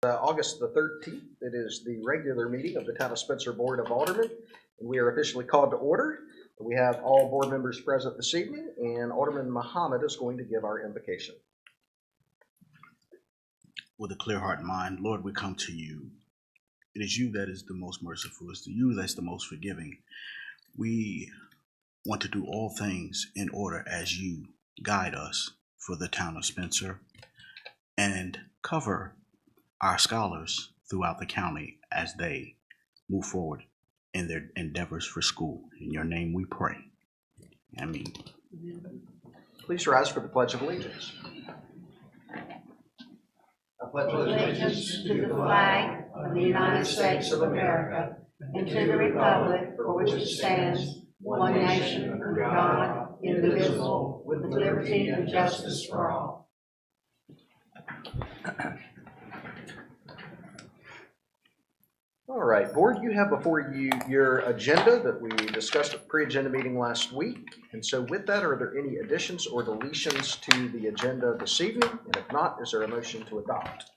August the 13th. It is the regular meeting of the Town of Spencer Board of Aldermen, and we are officially called to order. We have all board members present this evening, and Alderman Muhammad is going to give our invocation. With a clear heart and mind, Lord, we come to you. It is you that is the most merciful. It's you that's the most forgiving. We want to do all things in order as you guide us for the town of Spencer and cover our scholars throughout the county as they move forward in their endeavors for school. In your name we pray. Amen. Please rise for the Pledge of Allegiance. I pledge allegiance to the flag of the United States of America and to the republic for which it stands, one nation under God, indivisible, with liberty and justice for all. All right, Board, you have before you your agenda that we discussed at the pre-agenda meeting last week. And so with that, are there any additions or deletions to the agenda this evening? And if not, is there a motion to adopt?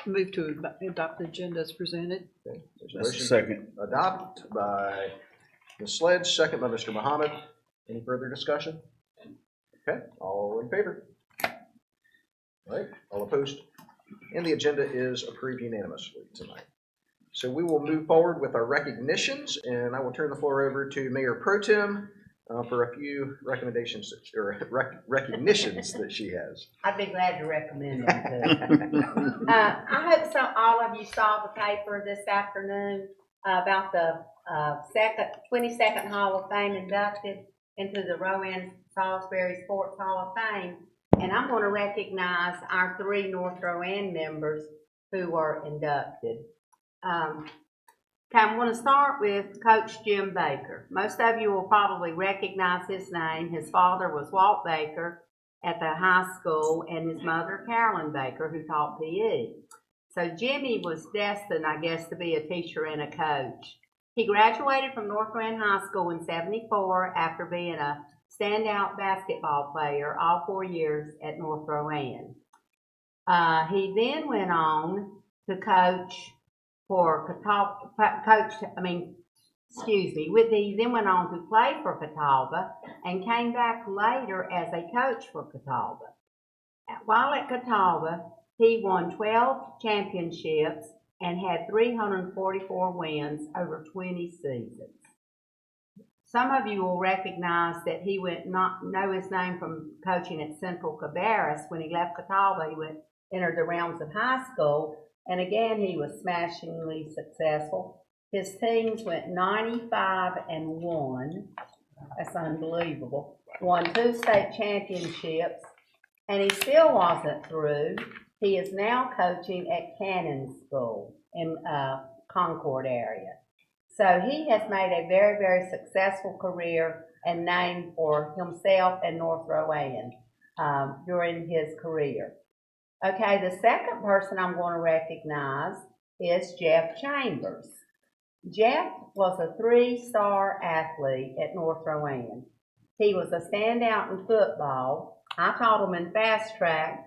Move to adopt the agenda as presented. Okay, there's a That's motion second. to adopt by Ms. Sledge, second by Mr. Muhammad. Any further discussion? Okay, all in favor? All right, all opposed? And the agenda is approved unanimously tonight. So we will move forward with our recognitions, and I will turn the floor over to Mayor Pro Tem for a few recommendations or recognitions that she has. I'd be glad to recommend them too. I hope all of you saw the paper this afternoon about the 22nd Hall of Fame inducted into the Rowan Salisbury Sports Hall of Fame. And I'm going to recognize our 3 North Rowan members who were inducted. I'm going to start with Coach Jim Baker. Most of you will probably recognize his name. His father was Walt Baker at the high school, and his mother, Carolyn Baker, who taught PE. So Jimmy was destined, I guess, to be a teacher and a coach. He graduated from North Rowan High School in '74 after being a standout basketball player all 4 years at North Rowan. He then went on to coach for he then went on to play for Catawba and came back later as a coach for Catawba. While at Catawba, he won 12 championships and had 344 wins over 20 seasons. Some of you will recognize that he know his name from coaching at Central Cabarrus. When he left Catawba, he entered the realms of high school, and again he was smashingly successful. His teams went 95-1. That's unbelievable. Won 2 state championships, and he still wasn't through. He is now coaching at Cannon School in Concord area. So he has made a very, very successful career and name for himself and North Rowan during his career. Okay, the second person I'm going to recognize is Jeff Chambers. Jeff was a 3-star athlete at North Rowan. He was a standout in football. I taught him in fast track,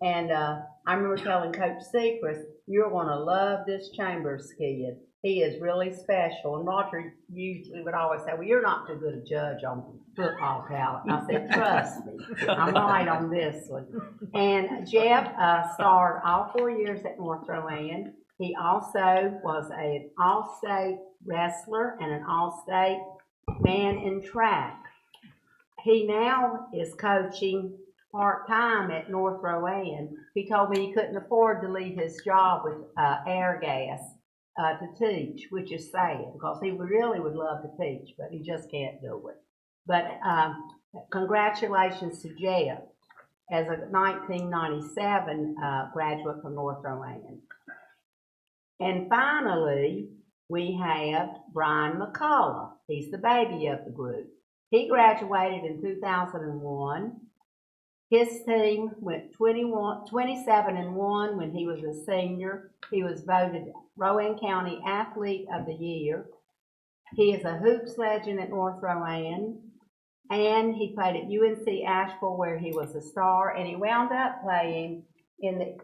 and I remember telling Coach Sechrist, "You're going to love this Chambers kid. He is really special." And Roger usually would always say, "Well, you're not too good a judge on football talent." And I said, "Trust me, I'm right on this one." And Jeff starred all 4 years at North Rowan. He also was an all-state wrestler and an all-state man in track. He now is coaching part-time at North Rowan. He told me he couldn't afford to leave his job with air gas to teach, which is sad because he really would love to teach, but he just can't do it. But congratulations to Jeff as a 1997 graduate from North Rowan. And finally, we have Brian McCullough. He's the baby of the group. He graduated in 2001. His team went 27-1 when he was a senior. He was voted Rowan County Athlete of the Year. He is a hoops legend at North Rowan, and he played at UNC Asheville where he was a star, and he wound up playing in the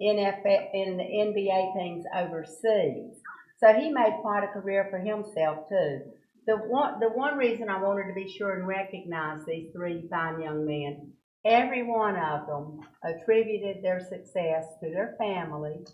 NFL in the NBA teams overseas. So he made quite a career for himself too. The one reason I wanted to be sure and recognize these three fine young men, every one of them attributed their success to their family,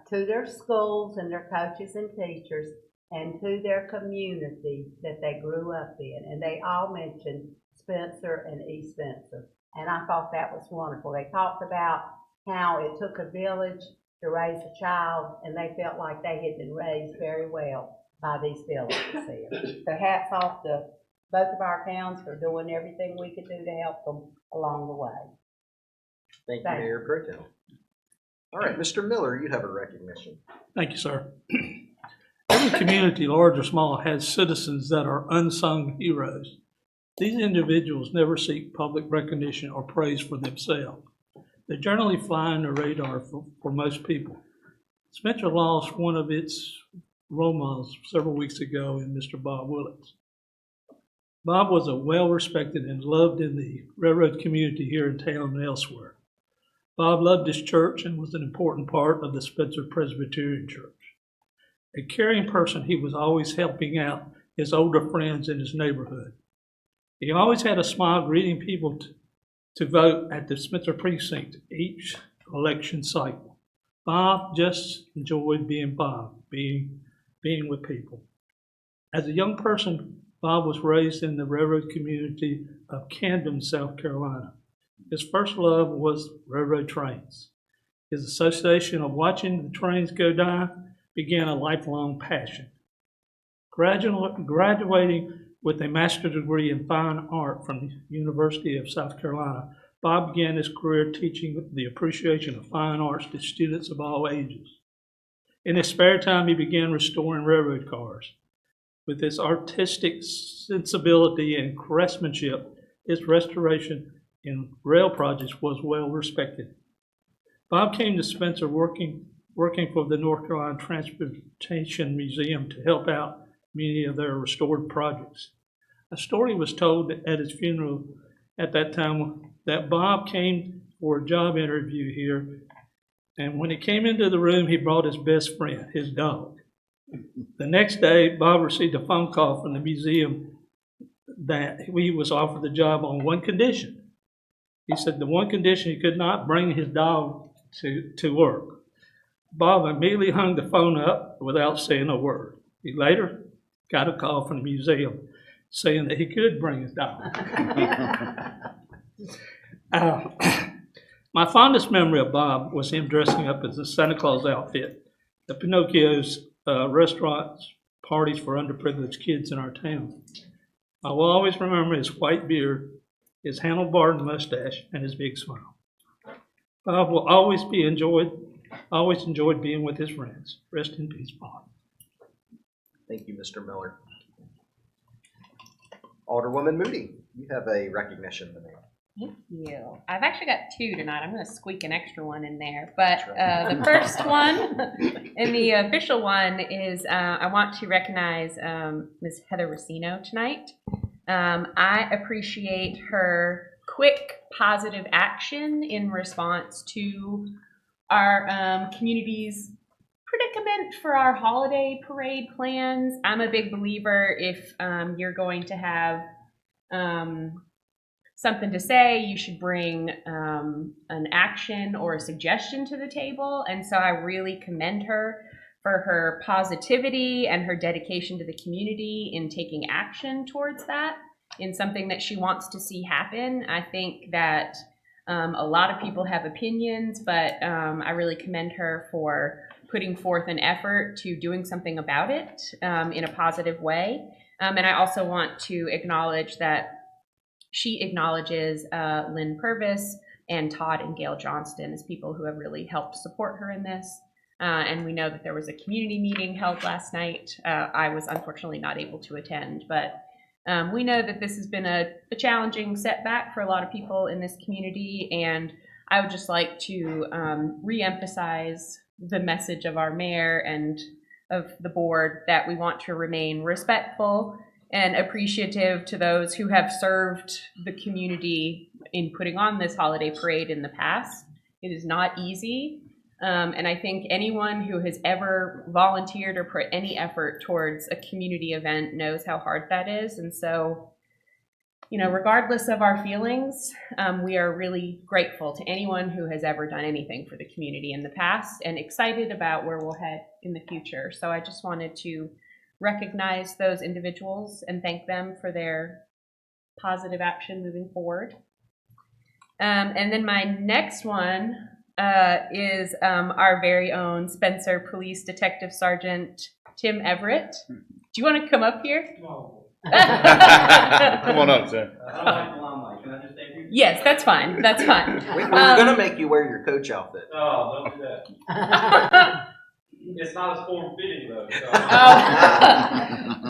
to their schools and their coaches and teachers, and to their community that they grew up in. And they all mentioned Spencer and East Spencer. And I thought that was wonderful. They talked about how it took a village to raise a child, and they felt like they had been raised very well by these villages here. So hats off to both of our towns for doing everything we could do to help them along the way. Thank you, Thank you. Mayor Pro Tem. All right, Mr. Miller, you have a recognition. Thank you, sir. Every community, large or small, has citizens that are unsung heroes. These individuals never seek public recognition or praise for themselves. They generally fly under the radar for most people. Spencer lost one of its role models several weeks ago in Mr. Bob Willits. Bob was a well-respected and loved in the railroad community here in town and elsewhere. Bob loved his church and was an important part of the Spencer Presbyterian Church. A caring person, he was always helping out his older friends in his neighborhood. He always had a smile greeting people to vote at the Spencer precinct each election cycle. Bob just enjoyed being Bob, being with people. As a young person, Bob was raised in the railroad community of Camden, South Carolina. His first love was railroad trains. His association of watching the trains go by began a lifelong passion. Graduating with a master's degree in fine art from the University of South Carolina, Bob began his career teaching the appreciation of fine arts to students of all ages. In his spare time, he began restoring railroad cars. With his artistic sensibility and craftsmanship, his restoration in rail projects was well respected. Bob came to Spencer working for the North Carolina Transportation Museum to help out many of their restored projects. A story was told at his funeral at that time that Bob came for a job interview here, and when he came into the room, he brought his best friend, his dog. The next day, Bob received a phone call from the museum that he was offered the job on one condition. He said the one condition, he could not bring his dog to work. Bob immediately hung the phone up without saying a word. He later got a call from the museum saying that he could bring his dog. My fondest memory of Bob was him dressing up as a Santa Claus outfit at Pinocchio's restaurants, parties for underprivileged kids in our town. I will always remember his white beard, his handlebar mustache, and his big smile. Bob will always enjoyed being with his friends. Rest in peace, Bob. Thank you, Mr. Miller. Alderwoman Moody, you have a recognition to make. Thank you. I've actually got two tonight. I'm going to squeak an extra one in there. But the first one and the official one is I want to recognize Ms. Heather Racino tonight. I appreciate her quick, positive action in response to our community's predicament for our holiday parade plans. I'm a big believer if you're going to have something to say, you should bring an action or a suggestion to the table. And so I really commend her for her positivity and her dedication to the community in taking action towards that, in something that she wants to see happen. I think that a lot of people have opinions, but I really commend her for putting forth an effort to doing something about it in a positive way. And I also want to acknowledge that she acknowledges Lynn Purvis and Todd and Gail Johnston as people who have really helped support her in this. And we know that there was a community meeting held last night. I was unfortunately not able to attend, but we know that this has been a challenging setback for a lot of people in this community. And I would just like to reemphasize the message of our mayor and of the board that we want to remain respectful and appreciative to those who have served the community in putting on this holiday parade in the past. It is not easy. And I think anyone who has ever volunteered or put any effort towards a community event knows how hard that is. And so, you know, regardless of our feelings, we are really grateful to anyone who has ever done anything for the community in the past and excited about where we'll head in the future. So I just wanted to recognize those individuals and thank them for their positive action moving forward. And then my next one is our very own Spencer Police Detective Sergeant Tim Everett. Do you want to come up here? No. Come on up, sir. I don't like the limelight. Can I just thank you? Yes, that's fine. That's fine. We're gonna make you wear your coach outfit. No, don't do that. It's not as form-fitting though. So.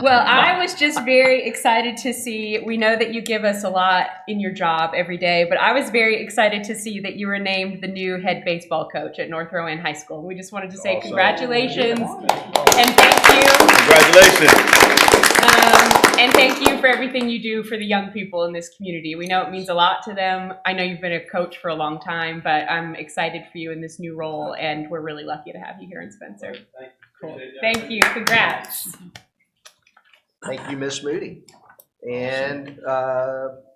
Well, I was just very excited to see, we know that you give us a lot in your job every day, but I was very excited to see that you were named the new head baseball coach at North Rowan High School. We just wanted to say Awesome. congratulations and thank you. Congratulations. And thank you for everything you do for the young people in this community. We know it means a lot to them. I know you've been a coach for a long time, but I'm excited for you in this new role, and we're really lucky to have you here in Spencer. Cool. Thank you. Congrats. Thank you, Miss Moody. And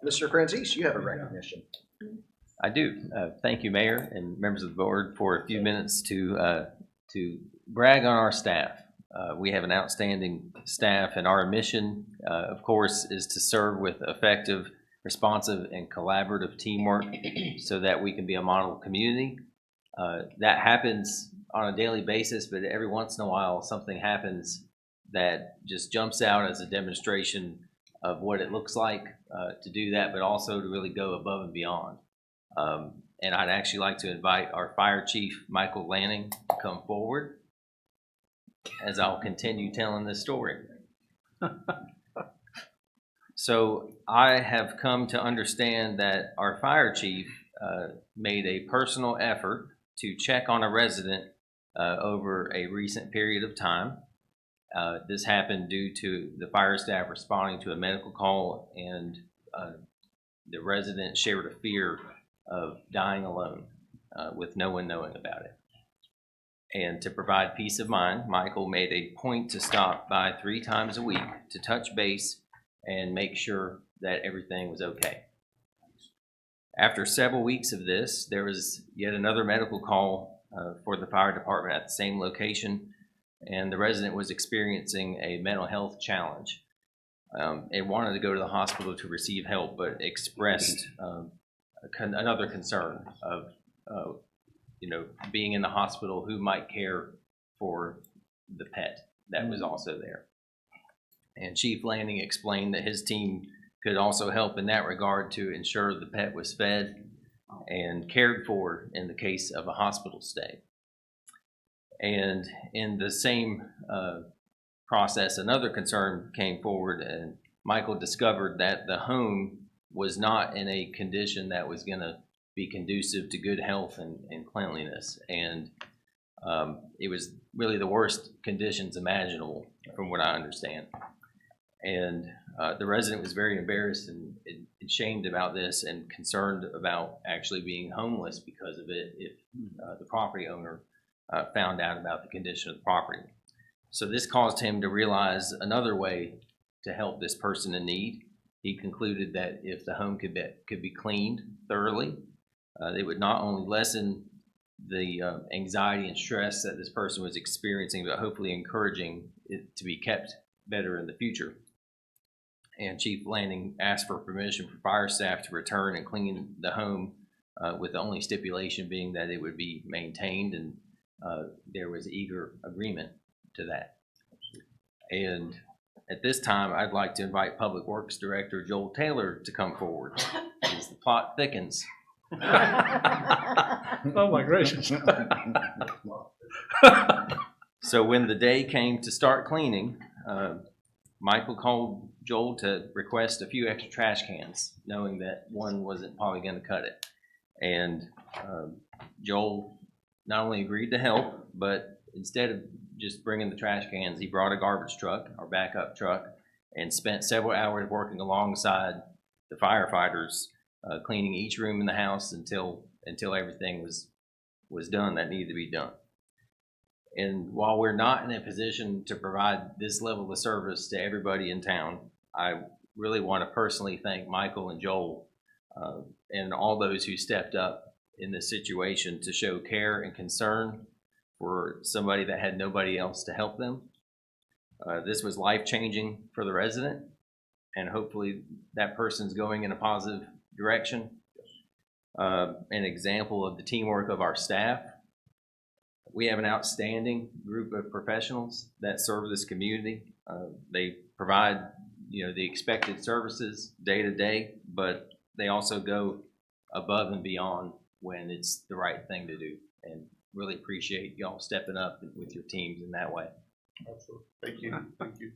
Mr. Franzese, you have a recognition. I do. Thank you, Mayor and members of the board, for a few minutes to brag on our staff. We have an outstanding staff, and our mission, of course, is to serve with effective, responsive, and collaborative teamwork so that we can be a model community. That happens on a daily basis, but every once in a while something happens that just jumps out as a demonstration of what it looks like to do that, but also to really go above and beyond. And I'd actually like to invite our Fire Chief, Michael Lanning, to come forward as I'll continue telling this story. So I have come to understand that our fire chief made a personal effort to check on a resident over a recent period of time. This happened due to the fire staff responding to a medical call, and the resident shared a fear of dying alone with no one knowing about it. And to provide peace of mind, Michael made a point to stop by 3 times a week to touch base and make sure that everything was okay. After several weeks of this, there was yet another medical call for the fire department at the same location, and the resident was experiencing a mental health challenge. And wanted to go to the hospital to receive help, but expressed another concern of being in the hospital, who might care for the pet that was also there. And Chief Lanning explained that his team could also help in that regard to ensure the pet was fed and cared for in the case of a hospital stay. And in the same process, another concern came forward, and Michael discovered that the home was not in a condition that was going to be conducive to good health and cleanliness. And it was really the worst conditions imaginable, from what I understand. And the resident was very embarrassed and ashamed about this, and concerned about actually being homeless because of it if the property owner found out about the condition of the property. So this caused him to realize another way to help this person in need. He concluded that if the home could be cleaned thoroughly, it would not only lessen the anxiety and stress that this person was experiencing, but hopefully encouraging it to be kept better in the future. And Chief Lanning asked for permission for fire staff to return and clean the home, with the only stipulation being that it would be maintained, and there was eager agreement to that. And at this time, I'd like to invite Public Works Director Joel Taylor to come forward as the plot thickens. Oh my gracious. So when the day came to start cleaning, Michael called Joel to request a few extra trash cans, knowing that one wasn't probably going to cut it. And Joel not only agreed to help, but instead of just bringing the trash cans, he brought a garbage truck, our backup truck, and spent several hours working alongside the firefighters, cleaning each room in the house until everything was was done that needed to be done. And while we're not in a position to provide this level of service to everybody in town, I really want to personally thank Michael and Joel and all those who stepped up in this situation to show care and concern for somebody that had nobody else to help them. This was life-changing for the resident, and hopefully that person's going in a positive direction. An example of the teamwork of our staff. We have an outstanding group of professionals that serve this community. They provide, the expected services day to day, but they also go above and beyond when it's the right thing to do. And really appreciate y'all stepping up with your teams in that way. Absolutely. Thank you. Thank you.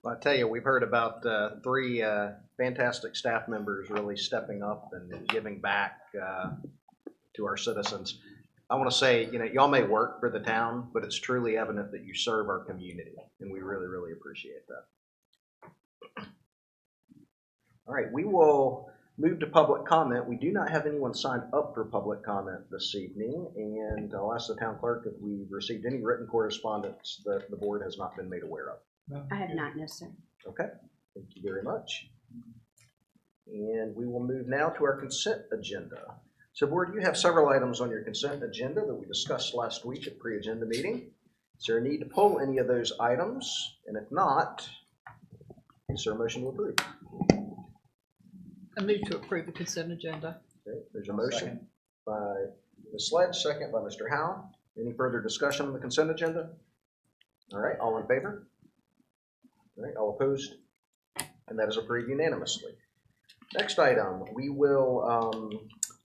Well, I tell you, we've heard about three fantastic staff members really stepping up and giving back to our citizens. I want to say, y'all may work for the town, but it's truly evident that you serve our community, and we really, really appreciate that. All right, we will move to public comment. We do not have anyone signed up for public comment this evening, and I'll ask the town clerk if we've received any written correspondence that the board has not been made aware of. No. I have not, no, sir. Okay, thank you very much. And we will move now to our consent agenda. So board, you have several items on your consent agenda that we discussed last week at pre-agenda meeting. Is there a need to pull any of those items? And if not, is there a motion to approve? I move to approve the consent agenda. Okay, there's a motion by Ms. Sledge, second by Mr. Howe. Any further discussion on the consent agenda? All right, all in favor? All right, all opposed? And that is approved unanimously. Next item, we will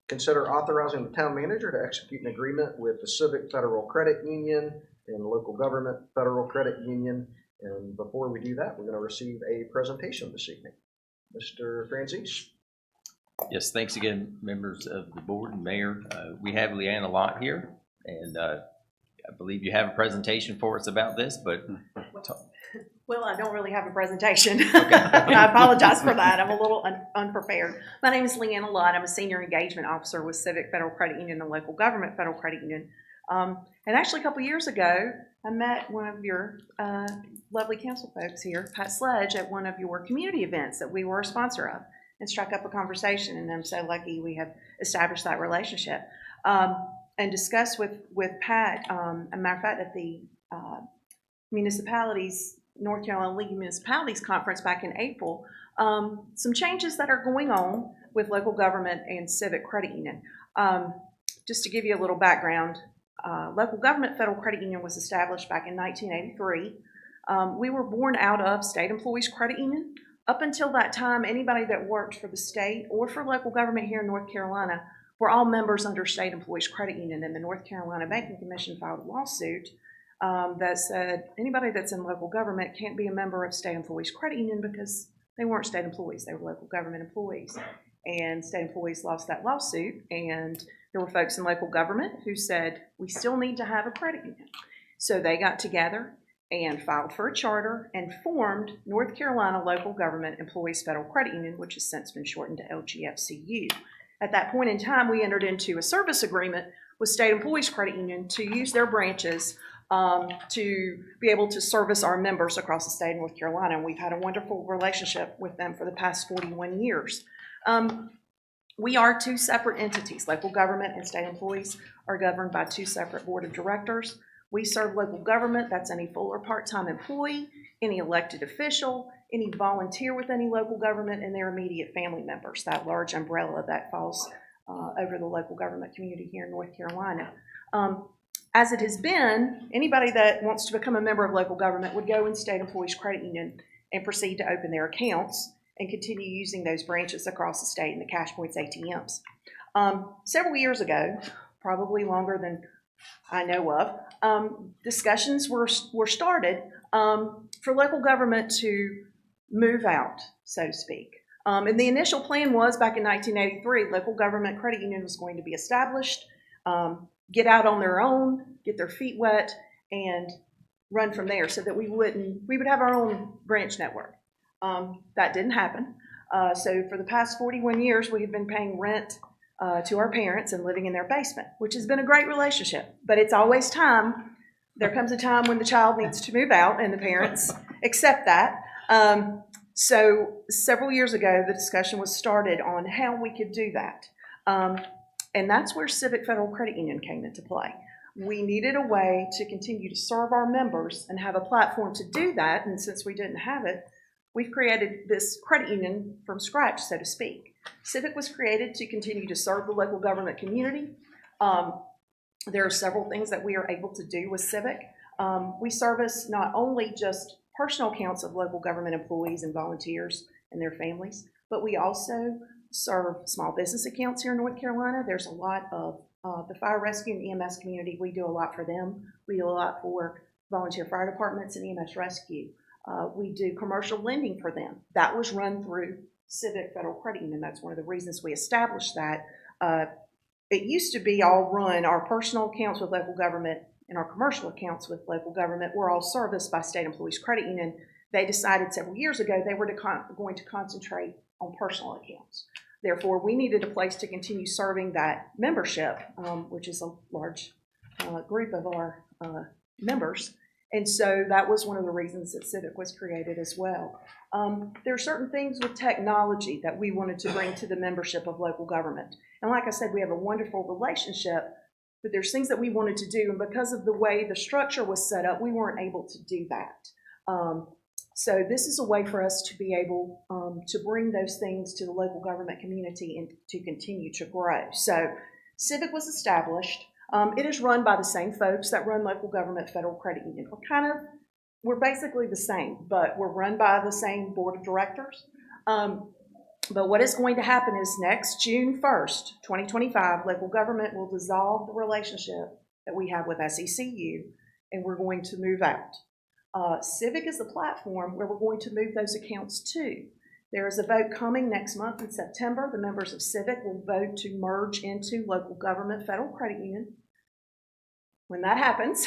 consider authorizing the town manager to execute an agreement with the Civic Federal Credit Union and Local Government Federal Credit Union. And before we do that, we're going to receive a presentation this evening. Mr. Franzese. Yes, thanks again, members of the board and mayor. We have Leanna Lott here, and I believe you have a presentation for us about this, but well, I don't really have a presentation. I apologize for that. I'm a little unprepared. My name is Leanna Lott. I'm a senior engagement officer with Civic Federal Credit Union and Local Government Federal Credit Union. And actually, a couple years ago, I met one of your lovely council folks here, Pat Sledge, at one of your community events that we were a sponsor of, and struck up a conversation. And I'm so lucky we have established that relationship. And discussed with Pat, a matter of fact, at the North Carolina League of Municipalities Conference back in April, some changes that are going on with local government and Civic Credit Union. Just to give you a little background, Local Government Federal Credit Union was established back in 1983. We were born out of State Employees Credit Union. Up until that time, anybody that worked for the state or for local government here in North Carolina were all members under State Employees Credit Union, and the North Carolina Banking Commission filed a lawsuit that said anybody that's in local government can't be a member of State Employees Credit Union because they weren't state employees, they were local government employees. And state employees lost that lawsuit, and there were folks in local government who said, we still need to have a credit union. So they got together and filed for a charter and formed North Carolina Local Government Employees Federal Credit Union, which has since been shortened to LGFCU. At that point in time, we entered into a service agreement with State Employees Credit Union to use their branches to be able to service our members across the state of North Carolina. And we've had a wonderful relationship with them for the past 41 years. We are two separate entities. Local government and state employees are governed by two separate board of directors. We serve local government, that's any full or part-time employee, any elected official, any volunteer with any local government, and their immediate family members, that large umbrella that falls over the local government community here in North Carolina. As it has been, anybody that wants to become a member of local government would go in State Employees Credit Union and proceed to open their accounts and continue using those branches across the state and the Cash Points ATMs. Several years ago, probably longer than I know of, discussions were started for local government to move out, so to speak. And the initial plan was back in 1983, local government credit union was going to be established, get out on their own, get their feet wet, and run from there so that we would have our own branch network. That didn't happen. So for the past 41 years, we have been paying rent to our parents and living in their basement, which has been a great relationship. But it's always time. There comes a time when the child needs to move out, and the parents accept that. So several years ago, the discussion was started on how we could do that. And that's where Civic Federal Credit Union came into play. We needed a way to continue to serve our members and have a platform to do that. And since we didn't have it, we've created this credit union from scratch, so to speak. Civic was created to continue to serve the local government community. There are several things that we are able to do with Civic. We service not only just personal accounts of local government employees and volunteers and their families, but we also serve small business accounts here in North Carolina. There's a lot of the fire rescue and EMS community. We do a lot for them. We do a lot for volunteer fire departments and EMS rescue. We do commercial lending for them. That was run through Civic Federal Credit Union. That's one of the reasons we established that. It used to be all run, our personal accounts with local government and our commercial accounts with local government were all serviced by State Employees Credit Union. They decided several years ago they were going to concentrate on personal accounts. Therefore, we needed a place to continue serving that membership, which is a large group of our members. And so that was one of the reasons that Civic was created as well. There are certain things with technology that we wanted to bring to the membership of local government. And like I said, we have a wonderful relationship, but there's things that we wanted to do. And because of the way the structure was set up, we weren't able to do that. So this is a way for us to be able to bring those things to the local government community and to continue to grow. So Civic was established. It is run by the same folks that run local government federal credit union. We're basically the same, but we're run by the same board of directors. But what is going to happen is next June 1st, 2025, local government will dissolve the relationship that we have with SECU, and we're going to move out. Civic is the platform where we're going to move those accounts to. There is a vote coming next month in September. The members of Civic will vote to merge into local government federal credit union. When that happens,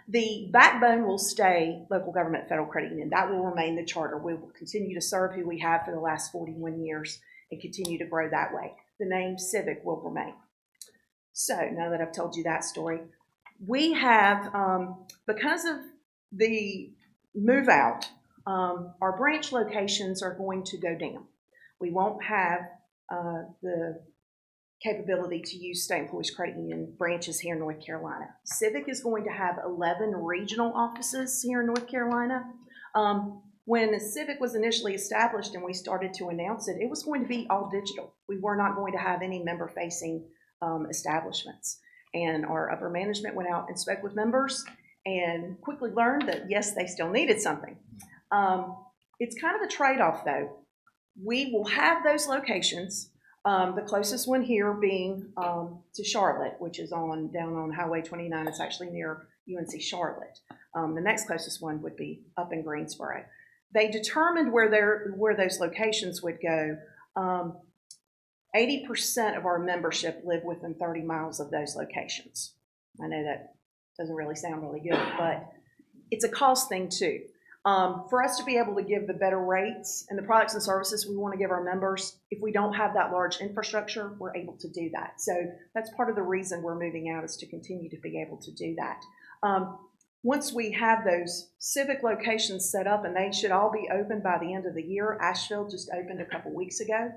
the backbone will stay local government federal credit union. That will remain the charter. We will continue to serve who we have for the last 41 years and continue to grow that way. The name Civic will remain. So now that I've told you that story, we have, because of the move out, our branch locations are going to go down. We won't have the capability to use State Employees Credit Union branches here in North Carolina. Civic is going to have 11 regional offices here in North Carolina. When Civic was initially established and we started to announce it, it was going to be all digital. We were not going to have any member-facing establishments. And our upper management went out and spoke with members and quickly learned that, yes, they still needed something. It's kind of a trade-off, though. We will have those locations, the closest one here being to Charlotte, which is down on Highway 29. It's actually near UNC Charlotte. The next closest one would be up in Greensboro. They determined where those locations would go. 80% of our membership live within 30 miles of those locations. I know that doesn't really sound really good, but it's a cost thing too. For us to be able to give the better rates and the products and services we want to give our members, if we don't have that large infrastructure, we're able to do that. So that's part of the reason we're moving out, is to continue to be able to do that. Once we have those Civic locations set up, and they should all be open by the end of the year. Asheville just opened a couple weeks ago.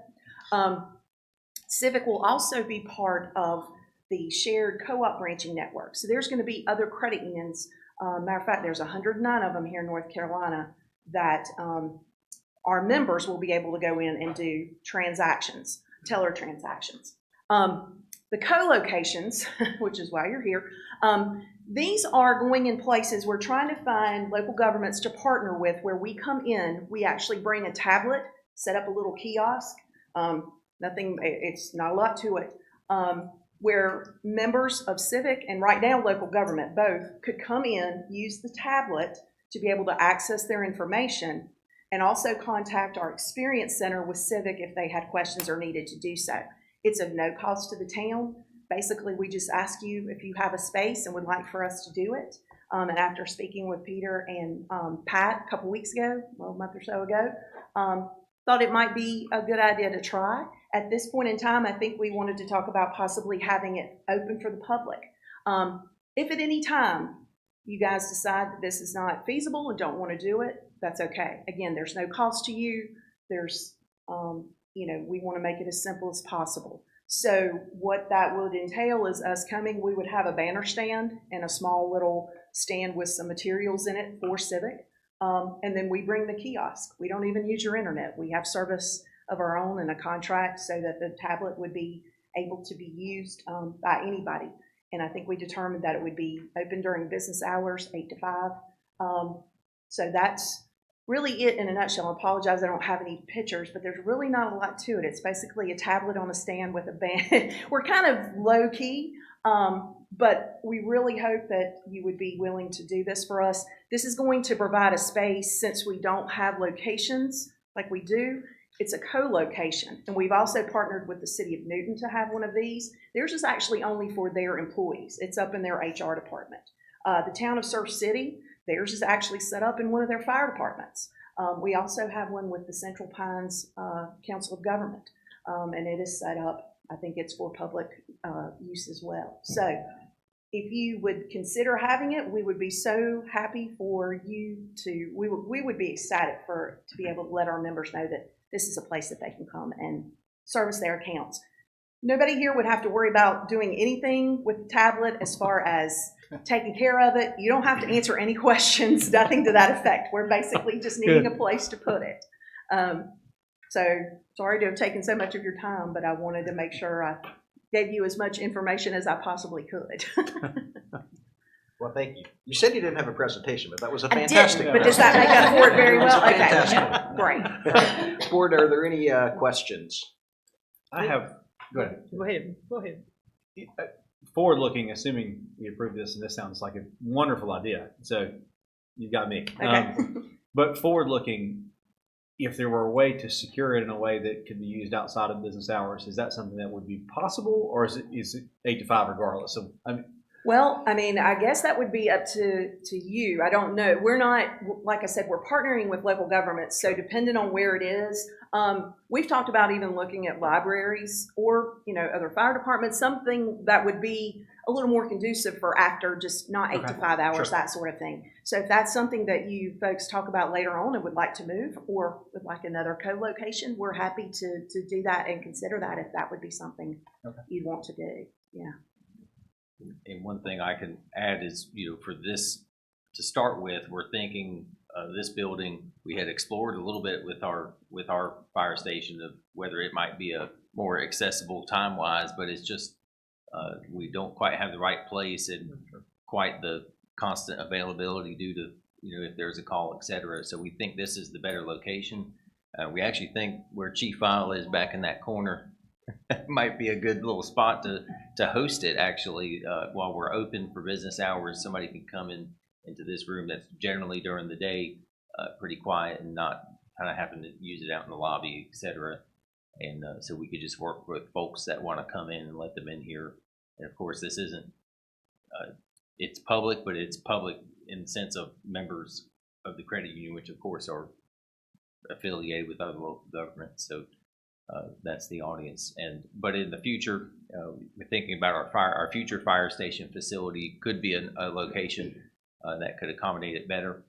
Civic will also be part of the shared co-op branching network. So there's going to be other credit unions. Matter of fact, there's 109 of them here in North Carolina that our members will be able to go in and do transactions, teller transactions. The co-locations, which is why you're here, these are going in places we're trying to find local governments to partner with, where we come in, we actually bring a tablet, set up a little kiosk, it's not a lot to it, where members of Civic and right now local government both could come in, use the tablet to be able to access their information, and also contact our Experience Center with Civic if they had questions or needed to do so. It's of no cost to the town. Basically, we just ask you if you have a space and would like for us to do it. And after speaking with Peter and Pat a couple weeks ago, well, a month or so ago, thought it might be a good idea to try. At this point in time, I think we wanted to talk about possibly having it open for the public. If at any time you guys decide that this is not feasible and don't want to do it, that's okay. Again, there's no cost to you. There's, we want to make it as simple as possible. So what that would entail is us coming, we would have a banner stand and a small little stand with some materials in it for Civic. And then we bring the kiosk. We don't even use your internet. We have service of our own and a contract so that the tablet would be able to be used by anybody. And I think we determined that it would be open during business hours, 8 to 5. So that's really it in a nutshell. I apologize, I don't have any pictures, but there's really not a lot to it. It's basically a tablet on a stand with a band. We're kind of low key, but we really hope that you would be willing to do this for us. This is going to provide a space, since we don't have locations like we do. It's a co-location, and we've also partnered with the city of Newton to have one of these. Theirs is actually only for their employees. It's up in their HR department. The town of Surf City, theirs is actually set up in one of their fire departments. We also have one with the Central Pines Council of Government, and it is set up, I think it's for public use as well. So if you would consider having it, we would be so happy for you to, we would be excited to be able to let our members know that this is a place that they can come and service their accounts. Nobody here would have to worry about doing anything with the tablet as far as taking care of it. You don't have to answer any questions, nothing to that effect. We're basically just needing a place to put it. So sorry to have taken so much of your time, but I wanted to make sure I gave you as much information as I possibly could. Well, thank you. You said you didn't have a presentation, but that was a I fantastic didn't, but does that make up for it very well? Okay, Fantastic. great. Board, are there any questions? I have, go ahead. Go ahead, go ahead. Forward looking, assuming we approve this, and this sounds like a wonderful idea, so you got me. Okay. But forward looking, if there were a way to secure it in a way that could be used outside of business hours, is that something that would be possible, or is it 8 to 5 regardless? So, Well, I mean, I guess that would be up to you. I don't know. We're not, like I said, we're partnering with local governments, so depending on where it is, we've talked about even looking at libraries or, other fire departments, something that would be a little more conducive for after just not 8 to 5 hours, Sure. that sort of thing. So if that's something that you folks talk about later on and would like to move, or would like another co-location, we're happy to do that and consider that if that would be something you'd want to do. Yeah. And one thing I can add is, for this to start with, we're thinking this building, we had explored a little bit with our fire station of whether it might be a more accessible time-wise, but it's just we don't quite have the right place and quite the constant availability due to, if there's a call, et cetera. So we think this is the better location. We actually think where Chief File is back in that corner might be a good little spot to host it, actually, while we're open for business hours. Somebody can come into this room that's generally during the day pretty quiet and not kind of having to use it out in the lobby, et cetera. And so we could just work with folks that want to come in and let them in here. And of course, this isn't, it's public, but it's public in the sense of members of the credit union, which of course are affiliated with other local governments. So that's the audience. But in the future, we're thinking about our future fire station facility could be a location that could accommodate it better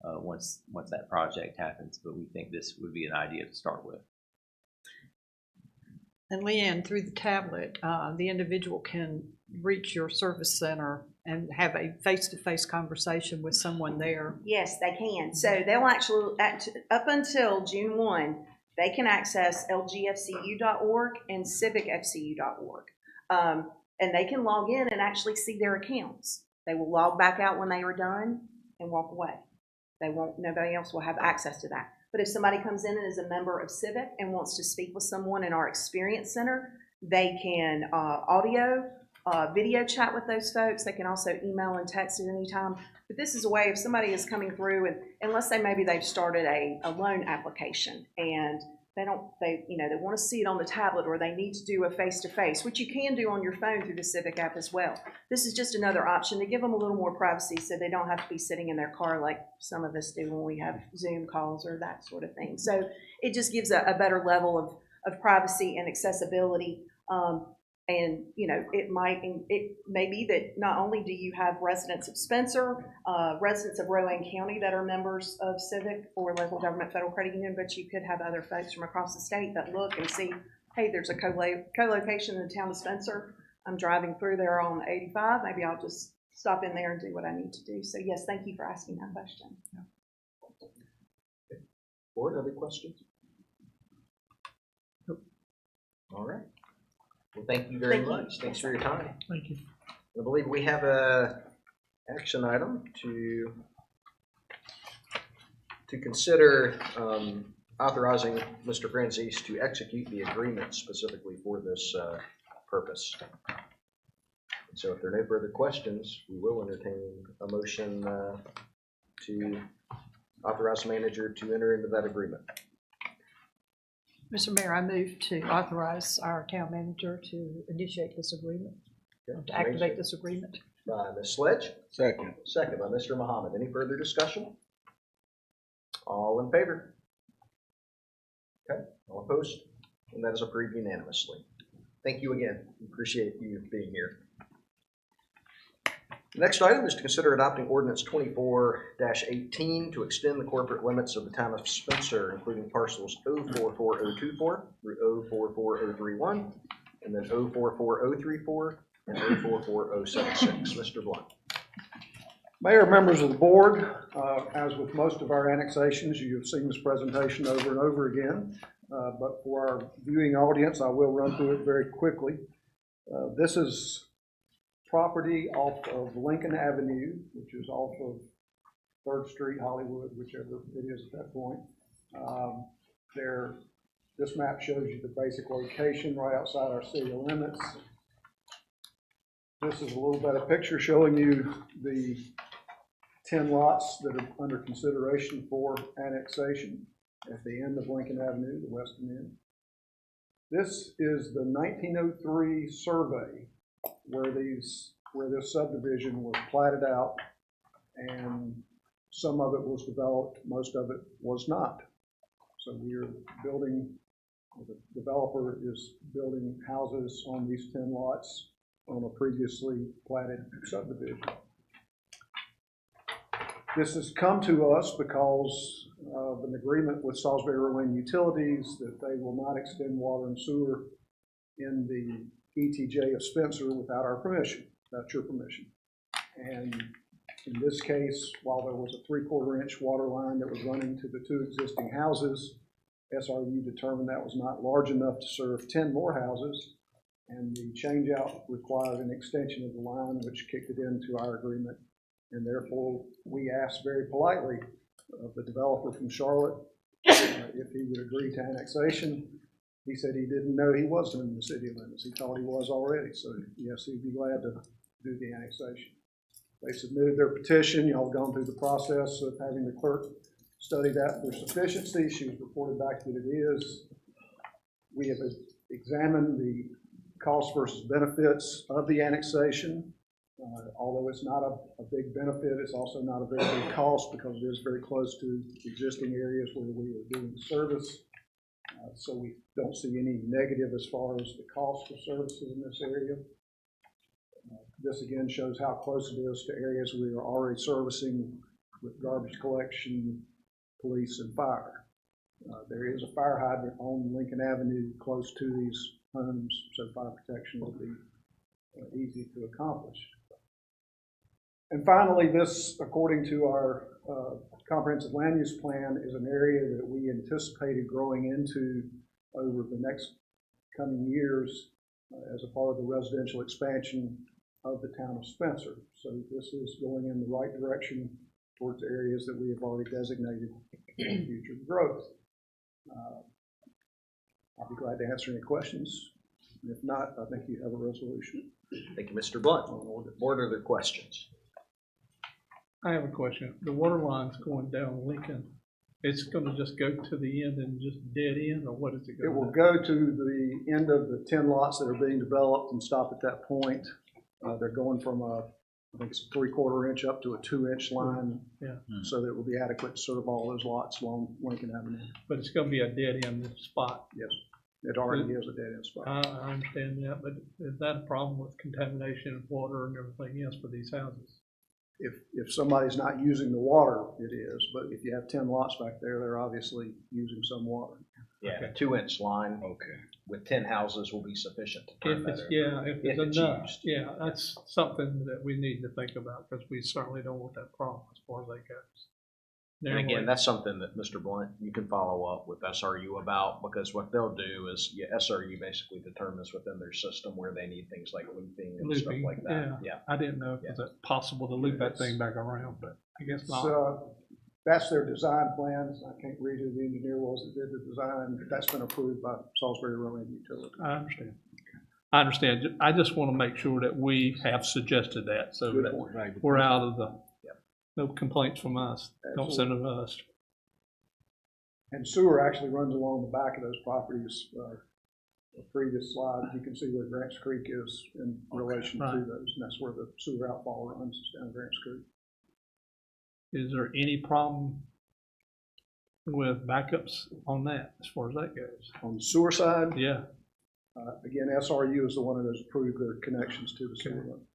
once that project happens. But we think this would be an idea to start with. And Leanne, through the tablet, the individual can reach your service center and have a face-to-face conversation with someone there. Yes, they can. So they'll actually, up until June 1, they can access lgfcu.org and civicfcu.org. And they can log in and actually see their accounts. They will log back out when they are done and walk away. Nobody else will have access to that. But if somebody comes in and is a member of Civic and wants to speak with someone in our experience center, they can audio, video chat with those folks. They can also email and text at any time. But this is a way if somebody is coming through and let's say maybe they've started a loan application and they want to see it on the tablet, or they need to do a face-to-face, which you can do on your phone through the Civic app as well. This is just another option to give them a little more privacy so they don't have to be sitting in their car like some of us do when we have Zoom calls or that sort of thing. So it just gives a better level of privacy and accessibility. And, it may be that not only do you have residents of Spencer, residents of Rowan County that are members of Civic or Local Government Federal Credit Union, but you could have other folks from across the state that look and see, hey, there's a co-location in the town of Spencer. I'm driving through there on 85. Maybe I'll just stop in there and do what I need to do. So, yes, thank you for asking that question. Board, other questions? Nope. All right. Well, thank you very much. Thanks for your time. Thank you. I believe we have a action item to consider authorizing Mr. Franzese to execute the agreement specifically for this purpose. So if there are no further questions, we will entertain a motion to authorize the manager to enter into that agreement. Mr. Mayor, I move to authorize our town manager to initiate this agreement, Okay. to activate this agreement. By Ms. Sledge. Second. Second by Mr. Muhammad. Any further discussion? All in favor? Okay, all opposed? And that is approved unanimously. Thank you again. We appreciate you being here. The next item is to consider adopting ordinance 24-18 to extend the corporate limits of the town of Spencer, including parcels 044024 through 044031, and then 044034 and 044076. Mr. Blunt. Mayor, members of the board, as with most of our annexations, you have seen this presentation over and over again, but for our viewing audience, I will run through it very quickly. This is property off of Lincoln Avenue, which is off of 3rd Street, Hollywood, whichever it is at that point. This map shows you the basic location right outside our city limits. This is a little better picture showing you the 10 lots that are under consideration for annexation at the end of Lincoln Avenue, the western end. This is the 1903 survey where this subdivision was platted out, and some of it was developed, most of it was not. So the developer is building houses on these 10 lots on a previously platted subdivision. This has come to us because of an agreement with Salisbury-Rowan Utilities that they will not extend water and sewer in the ETJ of Spencer without our permission, without your permission. And in this case, while there was a 3/4 inch water line that was running to the 2 existing houses, SRU determined that was not large enough to serve 10 more houses, and the changeout required an extension of the line, which kicked it into our agreement. And therefore, we asked very politely of the developer from Charlotte if he would agree to annexation. He said he didn't know he wasn't in the city limits. He thought he was already. So yes, he'd be glad to do the annexation. They submitted their petition. Y'all have gone through the process of having the clerk study that for sufficiency. She was reported back that it is. We have examined the cost versus benefits of the annexation. Although it's not a big benefit, it's also not a very big cost because it is very close to existing areas where we are doing the service. So we don't see any negative as far as the cost of services in this area. This again shows how close it is to areas we are already servicing with garbage collection, police, and fire. There is a fire hydrant on Lincoln Avenue close to these homes, so fire protection will be easy to accomplish. And finally, this, according to our comprehensive land use plan, is an area that we anticipated growing into over the next coming years as a part of the residential expansion of the town of Spencer. So this is going in the right direction towards areas that we have already designated for future growth. I'll be glad to answer any questions. If not, I think you have a resolution. Thank you, Mr. Blunt. Board, are there questions? I have a question. The water line's going down Lincoln. It's gonna just go to the end and just dead end, or what is it It gonna will do? go to the end of the 10 lots that are being developed and stop at that point. They're going from I think it's a 3/4 inch up to a 2-inch line. Yeah. So that it will be adequate to serve all those lots along Lincoln Avenue. But it's gonna be a dead end spot. Yes, it already is a dead end spot. I understand that, but is that a problem with contamination of water and everything else for these houses? If somebody's not using the water, it is, but if you have 10 lots back there, they're obviously using some water. Yeah, Okay. a 2-inch line Okay. with 10 houses will be sufficient to turn If that it's, over. yeah, if If it's it's enough, used. yeah, that's something that we need to think about, because we certainly don't want that problem as far as that goes. And again, that's something that Mr. Blunt, you can follow up with SRU about, because what they'll do is, SRU basically determines within their system where they need things like looping and stuff Looping, like that. Yeah. I didn't know if it was possible to loop that thing back around, but I guess not. So that's their design plans. I can't read who the engineer was that did the design. That's been approved by Salisbury Rowan Utility. I understand. I understand. I just want to make sure that we have suggested that, so Good that point. we're out of the, no complaints from us. Don't Absolutely. send it to us. And sewer actually runs along the back of those properties. The previous slide, you can see where Grants Creek is in relation to Right. those, and that's where the sewer outfall runs, is down Grants Creek. Is there any problem with backups on that, as far as that goes? On the sewer side, Yeah, again, SRU is the one that has approved their connections to the sewer line.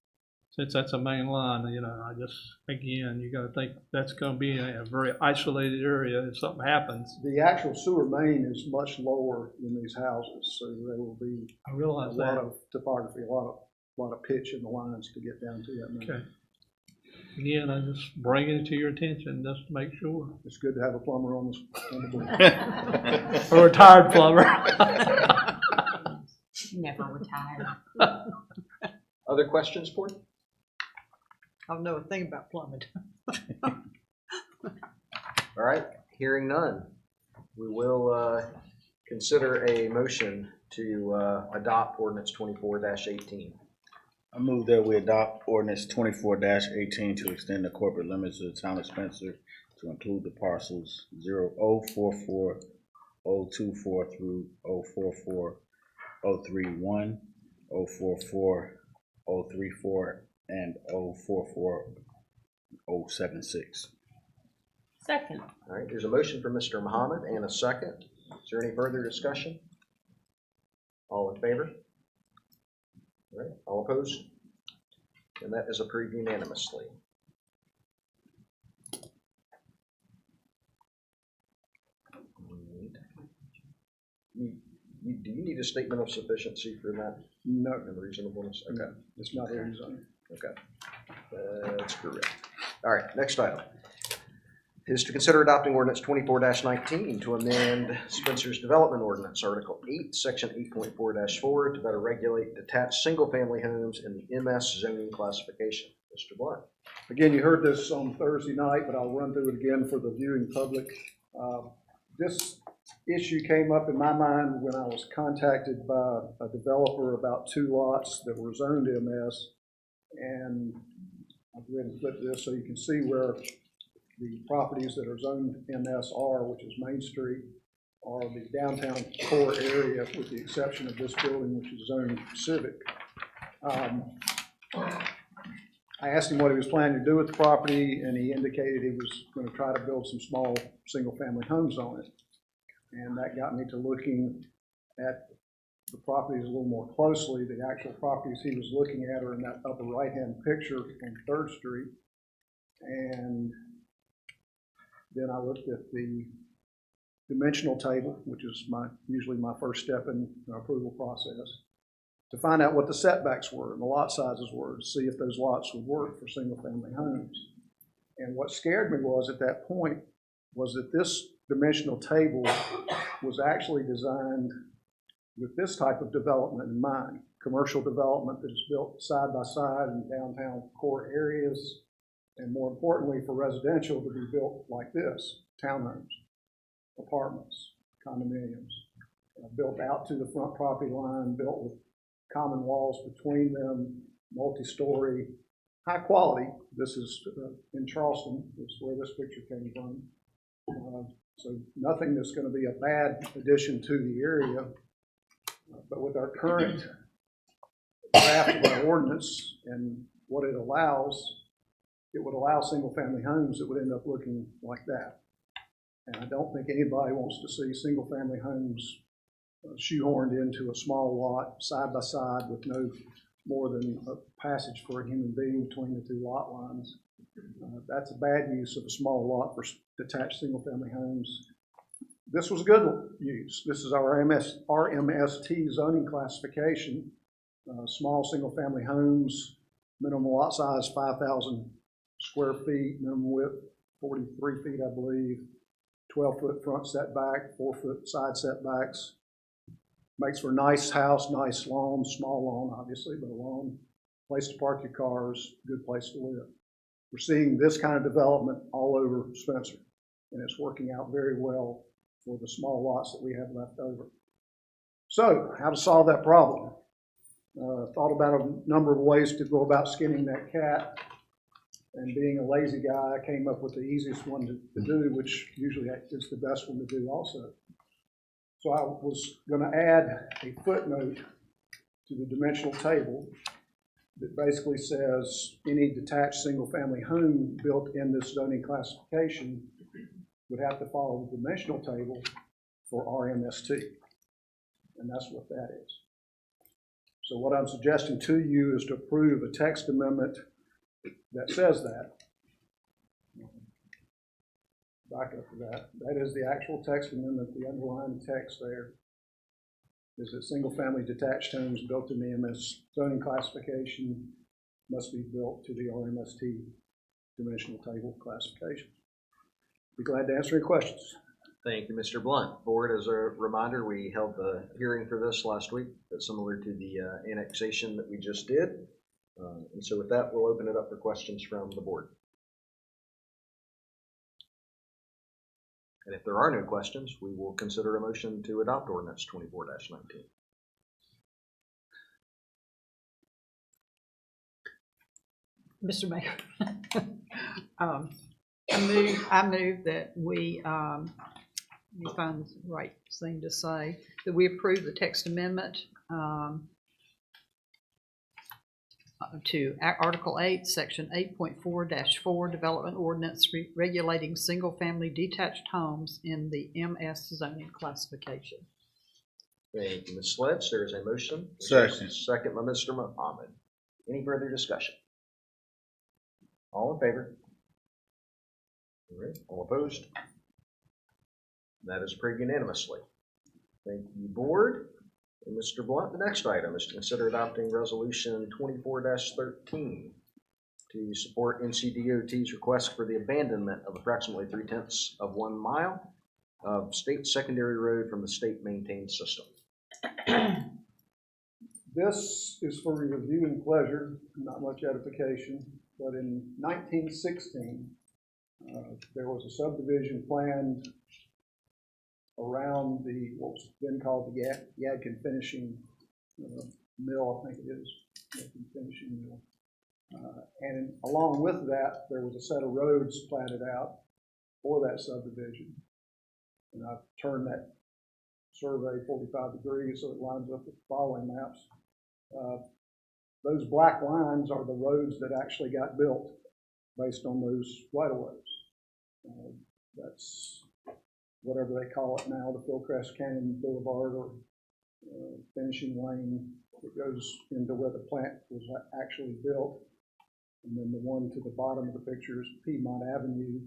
since that's a main line, I just, again, you gotta think that's gonna be a very isolated area if something happens. The actual sewer main is much lower than these houses, so there will be I a realize lot that. of topography, a lot of pitch in the lines to get down to that main. Okay. Again, I just bring it to your attention just to make sure. It's good to have a plumber on the board. A retired plumber. Never retired. Other questions, board? I don't know a thing about plumbing. All right, hearing none. We will consider a motion to adopt ordinance 24-18. I move that we adopt ordinance 24-18 to extend the corporate limits of the town of Spencer to include the parcels 044, 024 through 044, 031, 044, 034, and 044, 076. Second. All right, there's a motion from Mr. Muhammad and a second. Is there any further discussion? All in favor? All right, all opposed? And that is approved unanimously. Do you need a statement of sufficiency for that No, and reasonableness? Okay. it's not there in zoning. Okay, that's correct. All right, next item is to consider adopting ordinance 24-19 to amend Spencer's Development Ordinance, Article 8, Section 8.4-4, to better regulate detached single-family homes in the MS zoning classification. Mr. Blunt. Again, you heard this on Thursday night, but I'll run through it again for the viewing public. This issue came up in my mind when I was contacted by a developer about 2 lots that were zoned MS. And I'll go ahead and flip this so you can see where the properties that are zoned MS are, which is Main Street, are the downtown core area, with the exception of this building, which is zoned Civic. I asked him what he was planning to do with the property, and he indicated he was going to try to build some small single-family homes on it. And that got me to looking at the properties a little more closely. The actual properties he was looking at are in that upper right-hand picture on 3rd Street. And then I looked at the dimensional table, which is usually my first step in the approval process, to find out what the setbacks were and the lot sizes were, to see if those lots would work for single-family homes. And what scared me was, at that point, was that this dimensional table was actually designed with this type of development in mind: commercial development that is built side by side in downtown core areas, and more importantly for residential to be built like this: townhomes, apartments, condominiums, built out to the front property line, built with common walls between them, multi-story, high quality. This is in Charleston. This is where this picture came from. So nothing that's going to be a bad addition to the area. But with our current draft of our ordinance and what it allows, it would allow single-family homes that would end up looking like that. And I don't think anybody wants to see single-family homes shoehorned into a small lot, side by side, with no more than a passage for a human being between the two lot lines. That's a bad use of a small lot for detached single-family homes. This was a good use. This is our RMST zoning classification. Small single-family homes, minimum lot size 5,000 square feet, minimum width 43 feet, I believe, 12-foot front setback, 4-foot side setbacks. Makes for a nice house, nice lawn, small lawn, obviously, but a lawn, place to park your cars, good place to live. We're seeing this kind of development all over Spencer, and it's working out very well for the small lots that we have left over. So, how to solve that problem? Thought about a number of ways to go about skinning that cat, and being a lazy guy, I came up with the easiest one to do, which usually is the best one to do also. So I was going to add a footnote to the dimensional table that basically says any detached single-family home built in this zoning classification would have to follow the dimensional table for RMST, and that's what that is. So what I'm suggesting to you is to approve a text amendment that says that. Back up to that. That is the actual text amendment, the underlying text there is that single-family detached homes built in the MS zoning classification must be built to the RMST dimensional table classification. Be glad to answer any questions. Thank you, Mr. Blunt. Board, as a reminder, we held the hearing for this last week, that's similar to the annexation that we just did. And so with that, we'll open it up for questions from the board. And if there are no questions, we will consider a motion to adopt ordinance 24-19. Mr. Mayor, I move that we, let me find the right thing to say, that we approve the text amendment to Article 8, Section 8.4-4, Development Ordinance regulating single-family detached homes in the MS zoning classification. Thank you, Ms. Sledge. There is a motion. Second. Second by Mr. Muhammad. Any further discussion? All in favor? All right. All opposed? That is approved unanimously. Thank you, board. And Mr. Blunt, the next item is to consider adopting resolution 24-13 to support NCDOT's request for the abandonment of approximately 3/10 of 1 mile of state secondary road from the state maintained system. This is for review and pleasure, not much edification, but in 1916, there was a subdivision planned around the, what was then called the Yadkin Finishing Mill, I think it is, Yadkin Finishing Mill. And along with that, there was a set of roads platted out for that subdivision. And I've turned that survey 45 degrees so it lines up with the following maps. Those black lines are the roads that actually got built based on those right-of-ways. That's whatever they call it now, the Fillcrest Canyon Boulevard or finishing lane that goes into where the plant was actually built. And then the one to the bottom of the picture is Piedmont Avenue,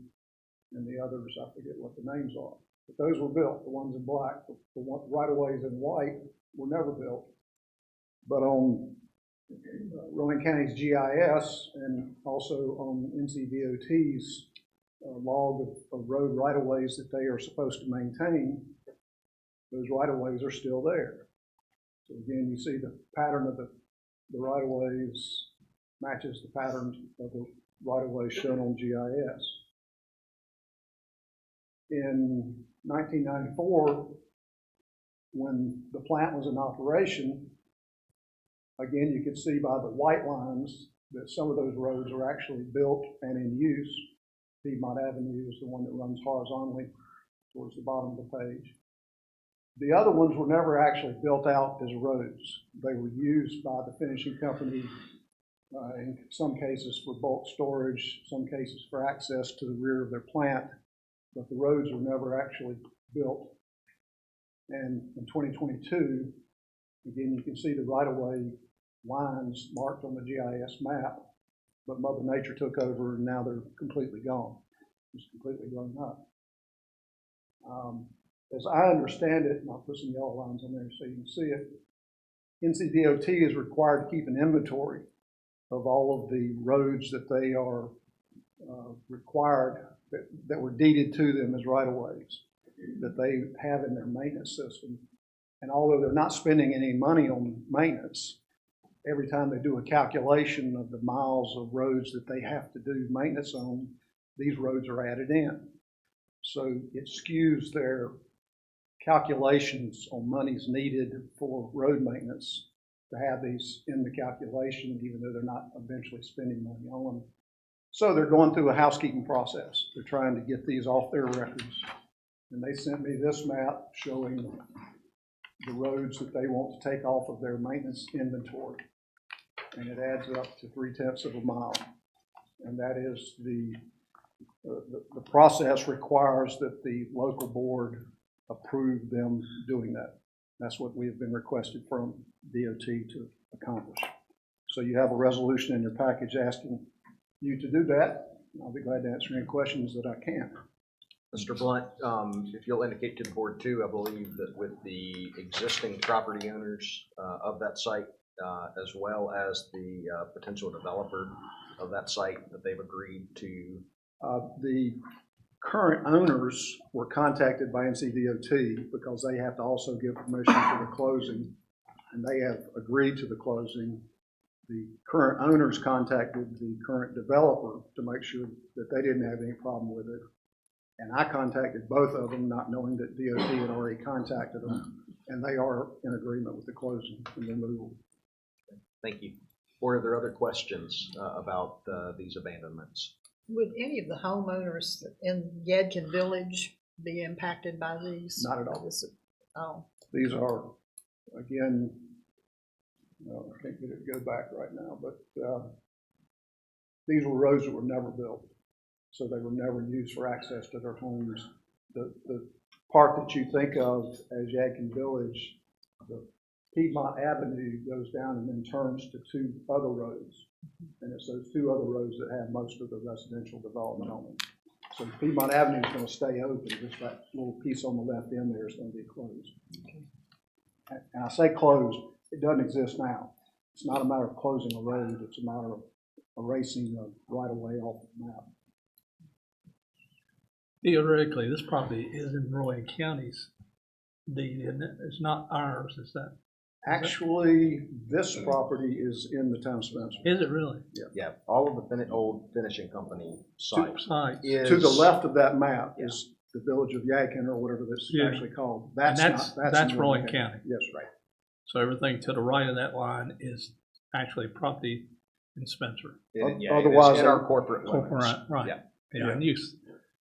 and the others, I forget what the names are. But those were built, the ones in black. The right-of-ways in white were never built. But on Rowan County's GIS and also on NCDOT's log of road right-of-ways that they are supposed to maintain, those right-of-ways are still there. So again, you see the pattern of the right-of-ways matches the pattern of the right-of-ways shown on GIS. In 1994, when the plant was in operation, again, you could see by the white lines that some of those roads are actually built and in use. Piedmont Avenue is the one that runs horizontally towards the bottom of the page. The other ones were never actually built out as roads. They were used by the finishing company in some cases for bulk storage, some cases for access to the rear of their plant, but the roads were never actually built. And in 2022, again, you can see the right-of-way lines marked on the GIS map, but Mother Nature took over and now they're completely gone. It's completely grown up. As I understand it, and I'll put some yellow lines on there so you can see it, NCDOT is required to keep an inventory of all of the roads that they are required, that were deeded to them as right-of-ways, that they have in their maintenance system. And although they're not spending any money on maintenance, every time they do a calculation of the miles of roads that they have to do maintenance on, these roads are added in. So it skews their calculations on monies needed for road maintenance to have these in the calculation, even though they're not eventually spending money on them. So they're going through a housekeeping process. They're trying to get these off their records. And they sent me this map showing the roads that they want to take off of their maintenance inventory. And it adds up to 0.3 of a mile. And that is the process requires that the local board approve them doing that. That's what we have been requested from DOT to accomplish. So you have a resolution in your package asking you to do that. I'll be glad to answer any questions that I can. Mr. Blunt, if you'll indicate to the board too, I believe that with the existing property owners of that site, as well as the potential developer of that site, that they've agreed to. The current owners were contacted by NCDOT because they have to also give permission for the closing, and they have agreed to the closing. The current owners contacted the current developer to make sure that they didn't have any problem with it. And I contacted both of them, not knowing that DOT had already contacted them, and they are in agreement with the closing and removal. Thank you. Or are there other questions about these abandonments? Would any of the homeowners in Yadkin Village be impacted by these? Not at all. Oh. These are, again, I can't get it to go back right now, but these were roads that were never built. So they were never used for access to their homes. The part that you think of as Yadkin Village, the Piedmont Avenue goes down and then turns to 2 other roads. And it's those 2 other roads that have most of the residential development on them. So Piedmont Avenue is going to stay open. Just that little piece on the left end there is going to be closed. Okay. And I say closed, it doesn't exist now. It's not a matter of closing a road. It's a matter of erasing the right-of-way off the map. Theoretically, this property is in Rowan County's deed, isn't it? It's not ours, is that? Actually, this property is in the town of Spencer. Is it really? Yeah, all of the old finishing company sites. To the left of that map is the village of Yadkin, or whatever this is actually called. That's in Rowan County. Yes, right. So everything to the right of that line is actually property in Spencer. Otherwise, in our corporate limits. Right. Yeah. Yeah. And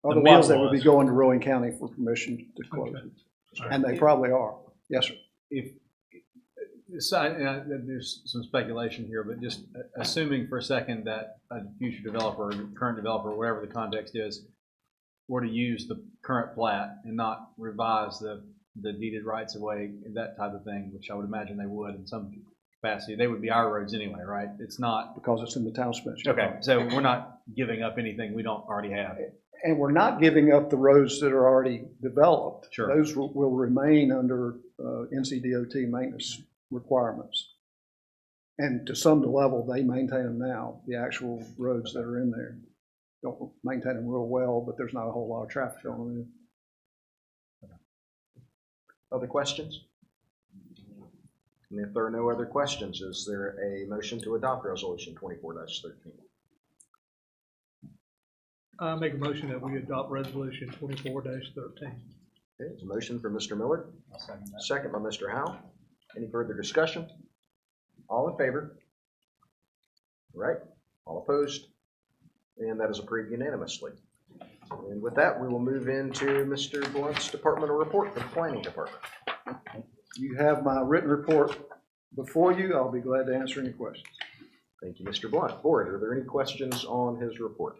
Otherwise, they would be going to Rowan County for permission to close it. And they probably are. Yes, sir. There's some speculation here, but just assuming for a second that a future developer, current developer, whatever the context is, were to use the current plat and not revise the deeded rights of way, that type of thing, which I would imagine they would in some capacity, they would be our roads anyway, right? It's not. Because it's in the town of Spencer. Okay, so we're not giving up anything we don't already have. And we're not giving up the roads that are already developed. Sure. Those will remain under NCDOT maintenance requirements. And to some level, they maintain them now, the actual roads that are in there. Don't maintain them real well, but there's not a whole lot of traffic on them. Other questions? And if there are no other questions, is there a motion to adopt resolution 24-13? I make a motion that we adopt resolution 24-13. Okay, it's a motion for Mr. Miller. Second by Mr. Howe. Any further discussion? All in favor? All right. All opposed? And that is approved unanimously. And with that, we will move into Mr. Blunt's departmental report for the planning department. You have my written report before you. I'll be glad to answer any questions. Thank you, Mr. Blunt. Board, are there any questions on his report?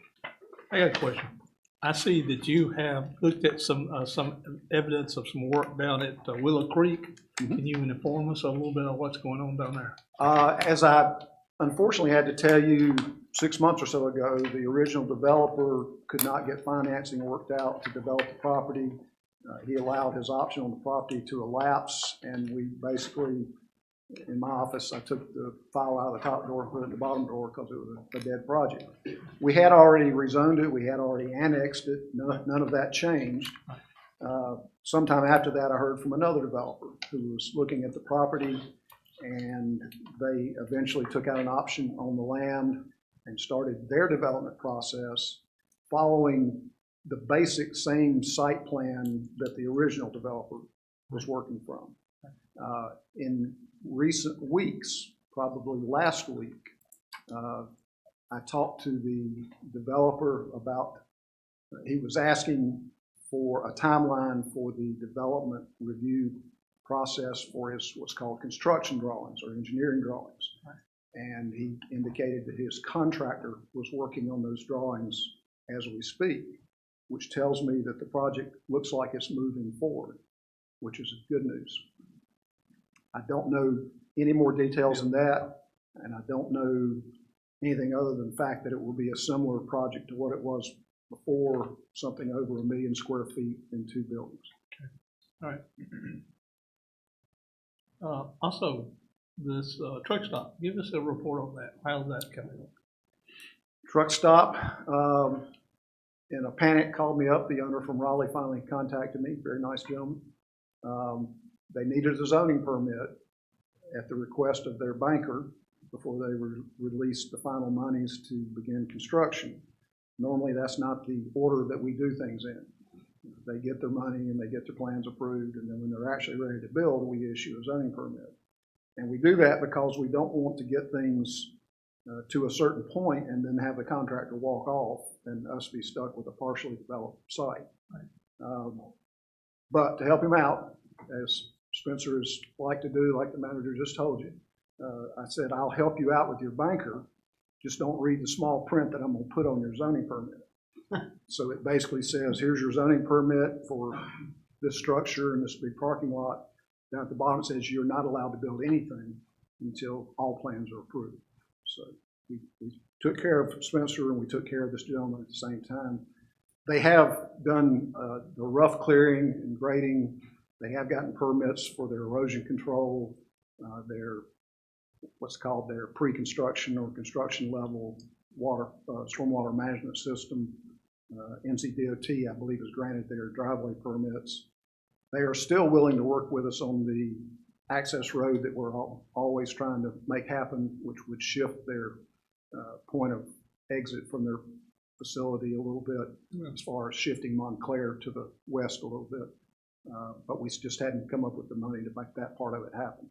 I got a question. I see that you have looked at some evidence of some work down at Willow Creek. Can you inform us a little bit on what's going on down there? As I unfortunately had to tell you 6 months or so ago, the original developer could not get financing worked out to develop the property. He allowed his option on the property to elapse, and we basically, in my office, I took the file out of the top drawer and put it in the bottom drawer because it was a dead project. We had already rezoned it. We had already annexed it. None of that changed. Sometime after that, I heard from another developer who was looking at the property, and they eventually took out an option on the land and started their development process following the basic same site plan that the original developer was working from. In recent weeks, probably last week, I talked to the developer about, he was asking for a timeline for the development review process for his what's called construction drawings or engineering drawings. And he indicated that his contractor was working on those drawings as we speak, which tells me that the project looks like it's moving forward, which is good news. I don't know any more details than that, and I don't know anything other than the fact that it will be a similar project to what it was before, something over 1 million square feet in 2 buildings. All right. Also, this truck stop, give us a report on that. How's that coming? Truck stop, in a panic, called me up. The owner from Raleigh finally contacted me. Very nice gentleman. They needed a zoning permit at the request of their banker before they released the final monies to begin construction. Normally, that's not the order that we do things in. They get their money and they get their plans approved, and then when they're actually ready to build, we issue a zoning permit. And we do that because we don't want to get things to a certain point and then have the contractor walk off and us be stuck with a partially developed site. But to help him out, as Spencer is like to do, like the manager just told you, I said, I'll help you out with your banker. Just don't read the small print that I'm going to put on your zoning permit. So it basically says, here's your zoning permit for this structure and this big parking lot. Down at the bottom it says you're not allowed to build anything until all plans are approved. So we took care of Spencer and we took care of this gentleman at the same time. They have done the rough clearing and grading. They have gotten permits for their erosion control, their what's called their pre-construction or construction level water, stormwater management system. NCDOT, I believe, has granted their driveway permits. They are still willing to work with us on the access road that we're always trying to make happen, which would shift their point of exit from their facility a little bit, as far as shifting Montclair to the west a little bit. But we just hadn't come up with the money to make that part of it happen.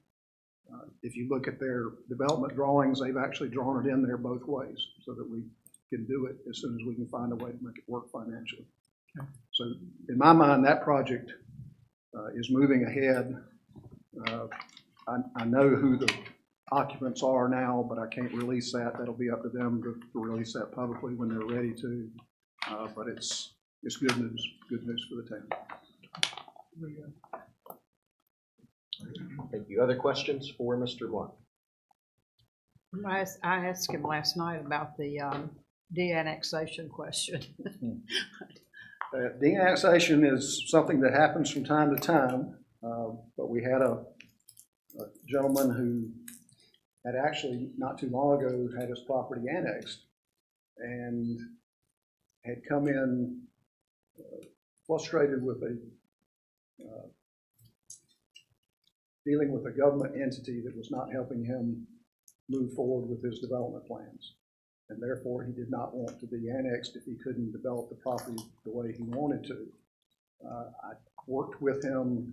If you look at their development drawings, they've actually drawn it in there both ways so that we can do it as soon as we can find a way to make it work financially. Okay. So in my mind, that project is moving ahead. I know who the occupants are now, but I can't release that. That'll be up to them to release that publicly when they're ready to. But it's good news for the town. Thank you. Other questions for Mr. Blunt? I asked him last night about the de-annexation question. De-annexation is something that happens from time to time, but we had a gentleman who had actually not too long ago had his property annexed and had come in frustrated with dealing with a government entity that was not helping him move forward with his development plans. And therefore, he did not want to be annexed if he couldn't develop the property the way he wanted to. I worked with him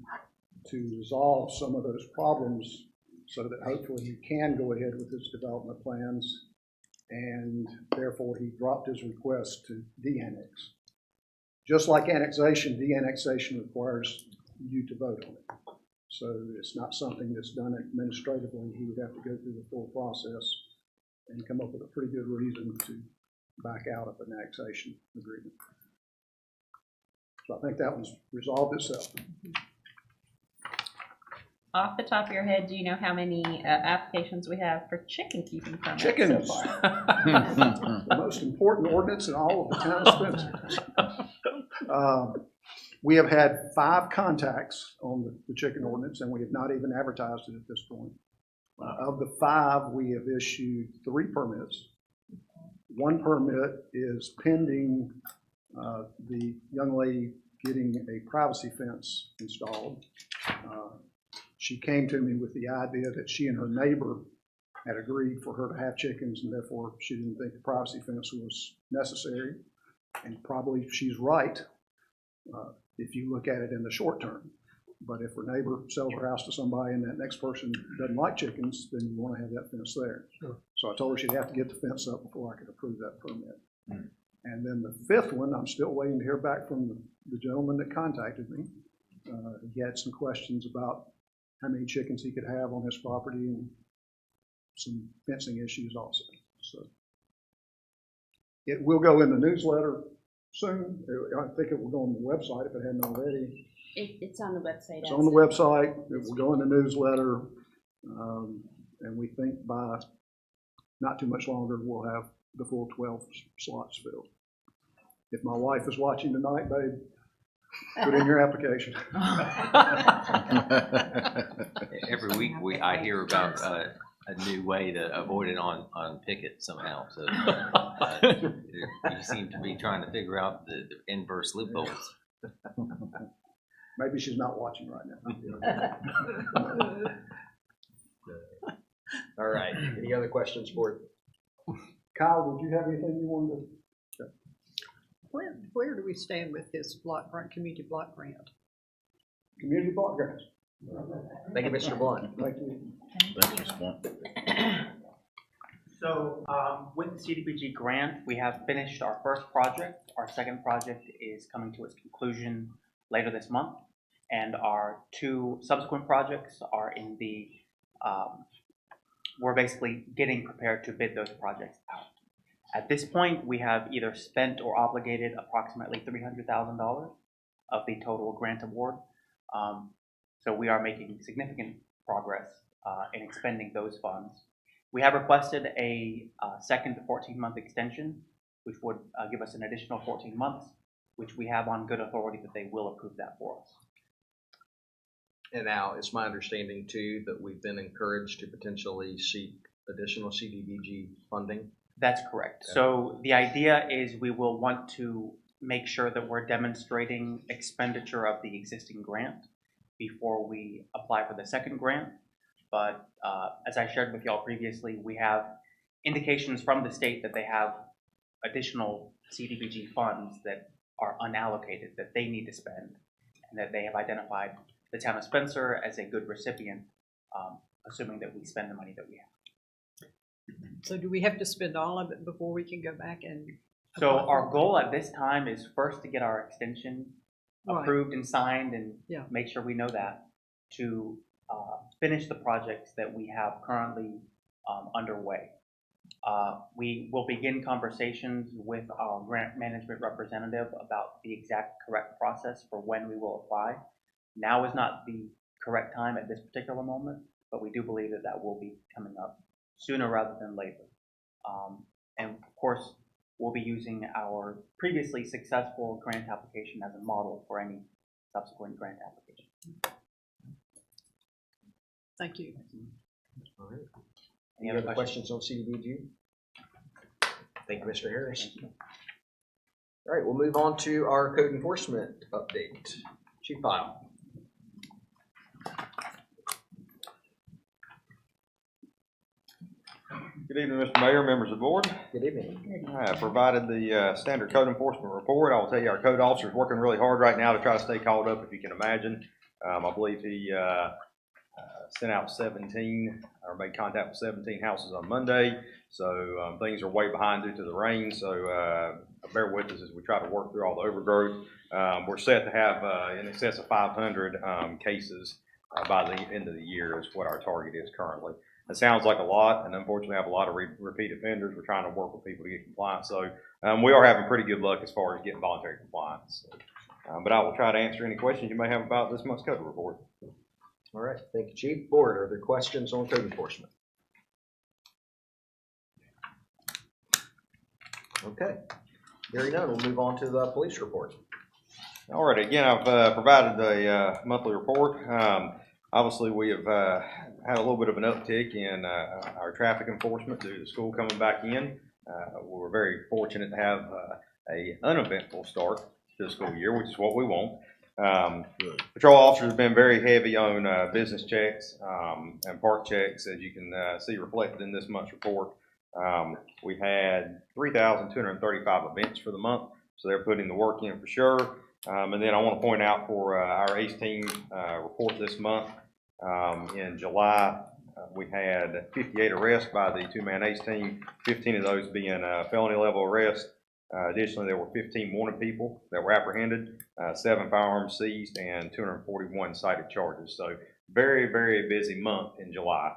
to resolve some of those problems so that hopefully he can go ahead with his development plans, and therefore he dropped his request to de-annex. Just like annexation, de-annexation requires you to vote on it. So it's not something that's done administratively. He would have to go through the full process and come up with a pretty good reason to back out of an annexation agreement. So I think that one's resolved itself. Off the top of your head, do you know how many applications we have for chicken keeping permits so Chickens. far? The most important ordinance in all of the town of Spencer. We have had 5 contacts on the chicken ordinance, and we have not even advertised it at this point. Of the 5, we have issued 3 permits. 1 permit is pending the young lady getting a privacy fence installed. She came to me with the idea that she and her neighbor had agreed for her to have chickens, and therefore she didn't think the privacy fence was necessary. And probably she's right if you look at it in the short term. But if her neighbor sells her house to somebody and that next person doesn't like chickens, then you want to have that fence there. Sure. So I told her she'd have to get the fence up before I could approve that permit. And then the 5th one, I'm still waiting to hear back from the gentleman that contacted me. He had some questions about how many chickens he could have on his property and some fencing issues also. So it will go in the newsletter soon. I think it will go on the website if it hadn't already. It's on the website. It's on the website. It will go in the newsletter. And we think by not too much longer, we'll have the full 12 slots filled. If my wife is watching tonight, babe, put in your application. Every week I hear about a new way to avoid it on Picket somehow. So you seem to be trying to figure out the inverse loopholes. Maybe she's not watching right now. All right, any other questions, board? Kyle, did you have anything you wanted to? Where do we stand with this block grant, community block grant? Community block grants. Thank you, Mr. Blunt. Thank you. So with the CDBG grant, we have finished our first project. Our second project is coming to its conclusion later this month. And our 2 subsequent projects are in the, we're basically getting prepared to bid those projects out. At this point, we have either spent or obligated approximately $300,000 of the total grant award. So we are making significant progress in expending those funds. We have requested a second 14-month extension, which would give us an additional 14 months, which we have on good authority that they will approve that for us. And now it's my understanding too that we've been encouraged to potentially seek additional CDBG funding. That's correct. So the idea is we will want to make sure that we're demonstrating expenditure of the existing grant before we apply for the second grant. But as I shared with y'all previously, we have indications from the state that they have additional CDBG funds that are unallocated that they need to spend, and that they have identified the town of Spencer as a good recipient, assuming that we spend the money that we have. So do we have to spend all of it before we can go back and? So apply for our it? goal at this time is first to get our extension Right. approved and signed and Yeah. make sure we know that, to finish the projects that we have currently underway. We will begin conversations with our grant management representative about the exact correct process for when we will apply. Now is not the correct time at this particular moment, but we do believe that that will be coming up sooner rather than later. And of course, we'll be using our previously successful grant application as a model for any subsequent grant application. Thank you. All right. Any other questions on CDBG? Thank you, Mr. Harris. All right, we'll move on to our code enforcement update. Chief Pyle. Good evening, Mr. Mayor, members of the board. Good evening. I have provided the standard code enforcement report. I will tell you our code officer is working really hard right now to try to stay caught up, if you can imagine. I believe he sent out 17, or made contact with 17 houses on Monday. So things are way behind due to the rain. So bear with us as we try to work through all the overgrowth. We're set to have in excess of 500 cases by the end of the year is what our target is currently. It sounds like a lot, and unfortunately I have a lot of repeat offenders. We're trying to work with people to get compliance. So we are having pretty good luck as far as getting voluntary compliance. So, but I will try to answer any questions you may have about this month's code report. All right, thank you, Chief. Board, are there questions on code enforcement? Okay, hearing none, we'll move on to the police report. All right, again, I've provided the monthly report. Obviously, we have had a little bit of an uptick in our traffic enforcement due to the school coming back in. We're very fortunate to have an uneventful start to the school year, which is what we want. Patrol officers have been very heavy on business checks and park checks, as you can see reflected in this month's report. We had 3,235 events for the month, so they're putting the work in for sure. And then I want to point out for our ACE team report this month, in July, we had 58 arrests by the two-man ACE team, 15 of those being felony level arrests. Additionally, there were 15 wanted people that were apprehended, 7 firearms seized, and 241 cited charges. So very, very busy month in July.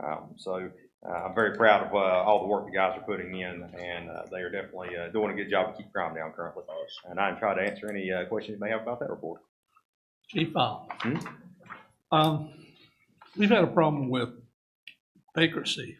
I'm very proud of all the work the guys are putting in, and they are definitely doing a good job to keep crime down currently. And I can try to answer any questions you may have about that report. Chief Al, we've had a problem with vagrancy,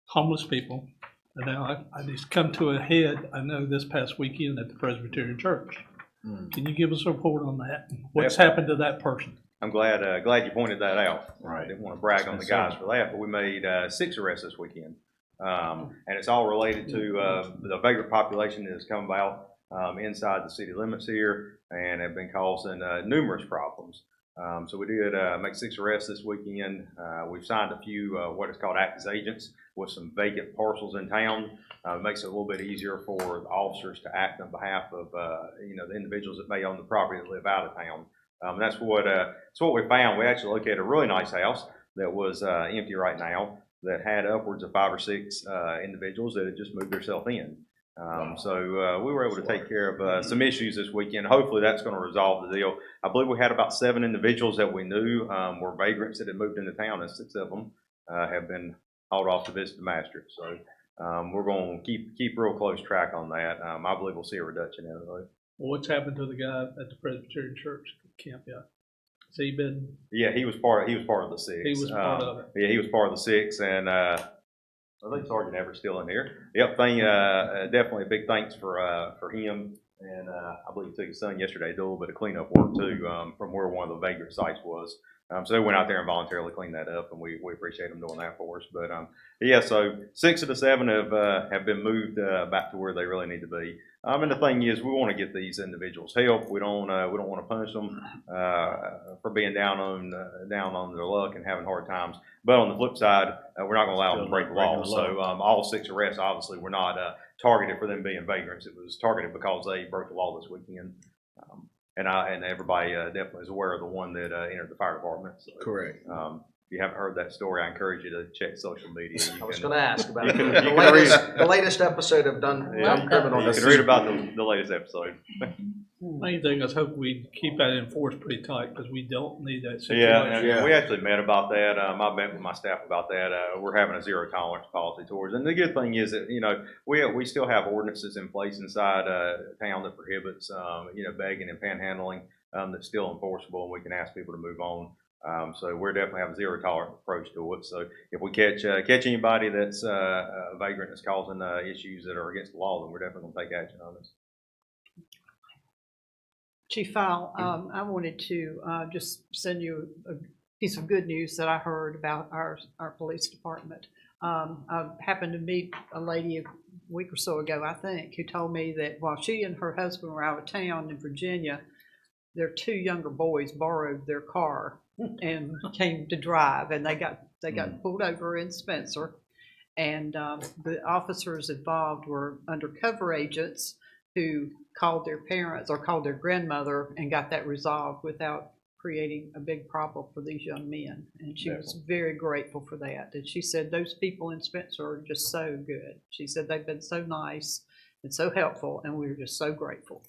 homeless people, and now I just come to a head, I know this past weekend at the Presbyterian Church. Can you give us a report on that? What's happened to that person? I'm glad you pointed that out. Right. I didn't want to brag on the guys for that, but we made 6 arrests this weekend. And it's all related to the vagrant population that has come about inside the city limits here and have been causing numerous problems. So we did make 6 arrests this weekend. We've signed a few what is called active agents with some vacant parcels in town. It makes it a little bit easier for the officers to act on behalf of the individuals that may own the property that live out of town. That's what we found. We actually located a really nice house that was empty right now that had upwards of 5 or 6 individuals that had just moved themselves in. So we were able to take care of some issues this weekend. Hopefully that's going to resolve the deal. I believe we had about 7 individuals that we knew were vagrants that had moved into town, and 6 of them have been hauled off to visit the master. So we're going to keep real close track on that. I believe we'll see a reduction in it. Well, what's happened to the guy at the Presbyterian Church camp yet? Has he been? Yeah, he was part of the 6. He was part of it. Yeah, he was part of the 6, and I think Sergeant Everett's still in here. Yep, definitely a big thanks for him, and I believe he took his son yesterday to do a little bit of cleanup work too from where one of the vagrant sites was. So they went out there and voluntarily cleaned that up, and we appreciate them doing that for us. But yeah, so 6 of the 7 have been moved back to where they really need to be. And the thing is, we want to get these individuals help. We don't want to punish them for being down on their luck and having hard times. But on the flip side, we're not going to allow them to break the law. So all 6 arrests obviously were not targeted for them being vagrants. It was targeted because they broke the law this weekend. And everybody definitely is aware of the one that entered the fire department. So, Correct. If you haven't heard that story, I encourage you to check social media. I was going to ask about the latest episode of Done Criminal. You can read about the latest episode. Main thing is hope we keep that enforced pretty tight because we don't need that situation. Yeah, we actually met about that. I met with my staff about that. We're having a zero tolerance policy towards it. And the good thing is that, we still have ordinances in place inside town that prohibits, begging and panhandling that's still enforceable, and we can ask people to move on. So we're definitely have a zero tolerance approach to it. So if we catch anybody that's a vagrant that's causing issues that are against the law, then we're definitely going to take action on this. Chief Fowle, I wanted to just send you a piece of good news that I heard about our police department. I happened to meet a lady a week or so ago, I think, who told me that while she and her husband were out of town in Virginia, their 2 younger boys borrowed their car and came to drive, and they got pulled over in Spencer, and the officers involved were undercover agents who called their parents or called their grandmother and got that resolved without creating a big problem for these young men. And she was very grateful for that. And she said, those people in Spencer are just so good. She said, they've been so nice and so helpful, and we're just so grateful.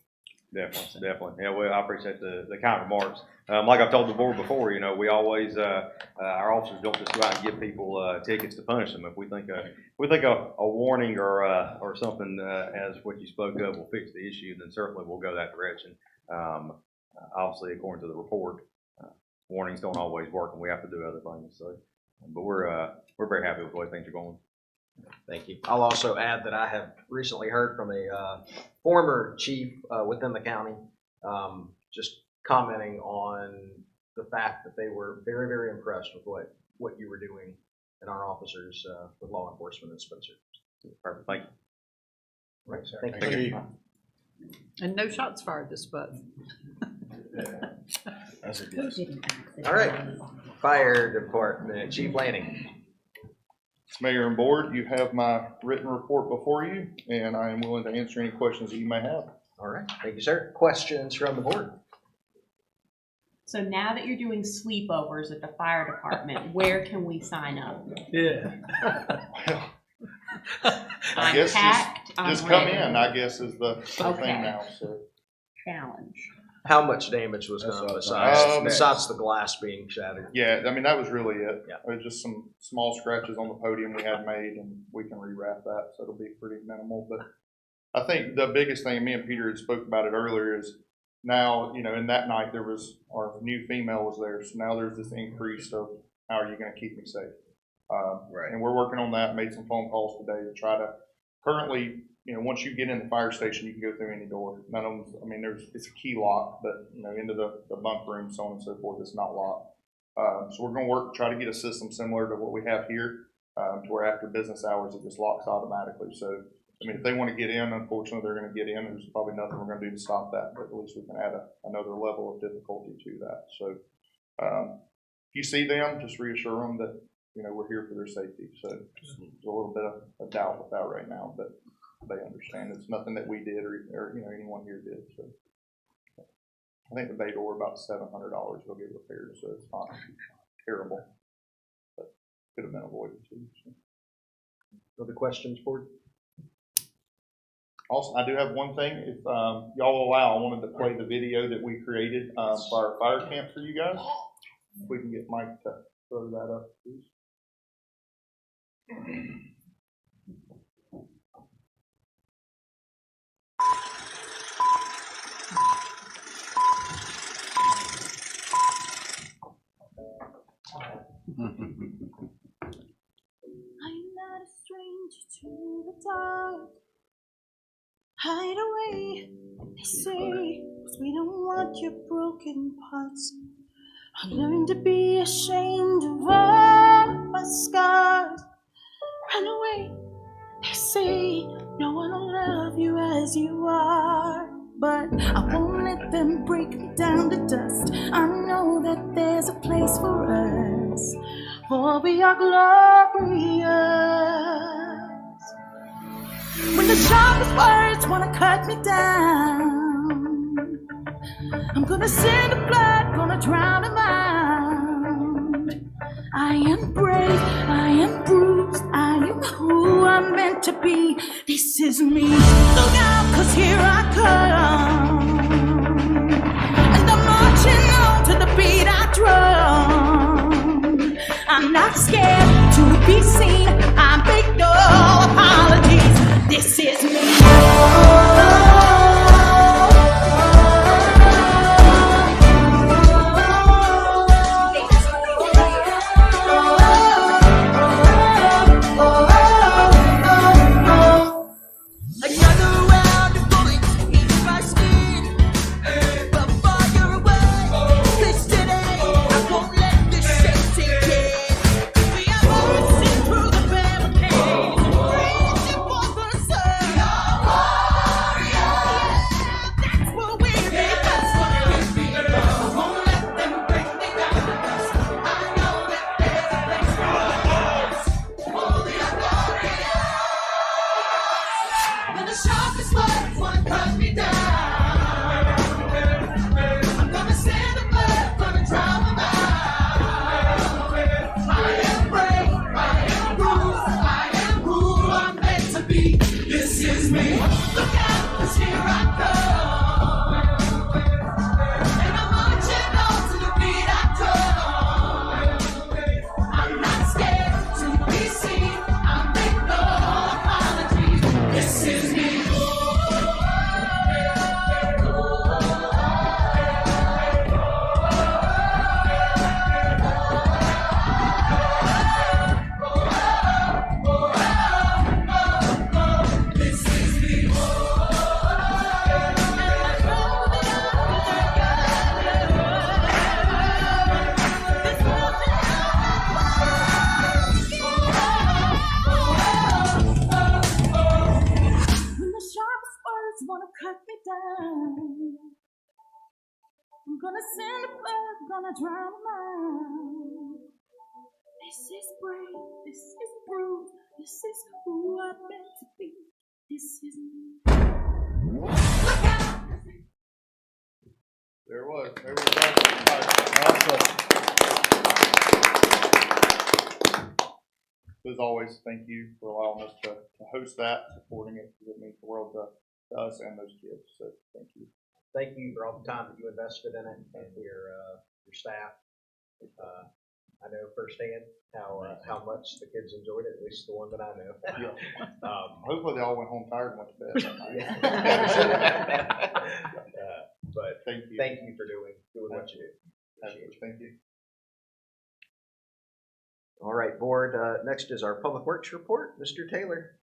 Definitely, definitely. Yeah, well, I appreciate the kind remarks. Like I've told the board before, you know, we always, our officers don't just go out and give people tickets to punish them. If we think a warning or something as what you spoke of will fix the issue, then certainly we'll go that direction. Obviously, according to the report, warnings don't always work, and we have to do other things. So, but we're very happy with the way things are going. Thank you. I'll also add that I have recently heard from a former chief within the county, just commenting on the fact that they were very, very impressed with what you were doing and our officers with law enforcement in Spencer. Perfect. Thank you. Right. Thank you. Thank you. And no shots fired this month. That's a yes. All right. Fire Department, Chief Lanning. Mayor and Board, you have my written report before you, and I am willing to answer any questions that you may have. All right. Thank you, sir. Questions from the board? So now that you're doing sleepovers at the fire department, where can we sign up? Yeah. I guess just come in, I guess, is the Okay. thing now, so. Challenge. How much damage was done besides the glass being shattered? Yeah, I mean, that was really it. Yeah. It was just some small scratches on the podium we had made, and we can rewrap that, so it'll be pretty minimal. But I think the biggest thing, me and Peter had spoke about it earlier, is now, you know, in that night, there was, our new female was there, so now there's this increase of how are you gonna keep me safe? Right. And we're working on that, made some phone calls today to try to, currently, you know, once you get in the fire station, you can go through any door. None of them, I mean, it's a key lock, but, you know, into the bunk room, so on and so forth, it's not locked. So we're gonna try to get a system similar to what we have here, to where after business hours, it just locks automatically. So, I mean, if they want to get in, unfortunately, they're gonna get in. There's probably nothing we're gonna do to stop that, but at least we can add another level of difficulty to that. So, if you see them, just reassure them that, you know, we're here for their safety. So there's a little bit of doubt with that right now, but they understand it's nothing that we did or you know, anyone here did. So I think the bay door about $700 will get repaired, so it's not terrible, but could have been avoided too. So. Other questions, board? Also, I do have one thing. If y'all will allow, I wanted to play the video that we created for our fire camp for you guys. If we can get Mike to throw that up, please. I'm not a stranger to the dark. Hide away, they say, 'cause we don't want your broken parts. I learned to be ashamed of all my scars. Run away, they say, no one will love you as you are. But I won't let them break me down to dust. I know that there's a place for us, for we are glorious. When the sharpest words wanna cut me down, I'm gonna send the blood, gonna drown them out. I am brave, I am bruised, I am who I'm meant to be. This is me. Look out, 'cause here I come. And I'm marching on to the beat I drum. I'm not scared to be seen, I make no apologies. This is me. Gonna here I come. And I'm marching on to the beat I drum. I'm not scared to be seen. I make no apologies. This is me. When the sharpest words wanna cut me down, I'm gonna send the blood, gonna drown them out. This is brave, this is bruised, this is who I'm meant to be. This is me. Look out! There it was. There we go. As always, thank you for allowing us to host that, supporting it, because it means the world to us and those kids. So thank you. Thank you for all the time that you invested in it and your staff. I know firsthand how much the kids enjoyed it, at least the one that I know. Hopefully they all went home tired and went to bed. But Thank you. thank you for doing what you do. Appreciate you. Thank you. All right, board, next is our Public Works report. Mr. Taylor.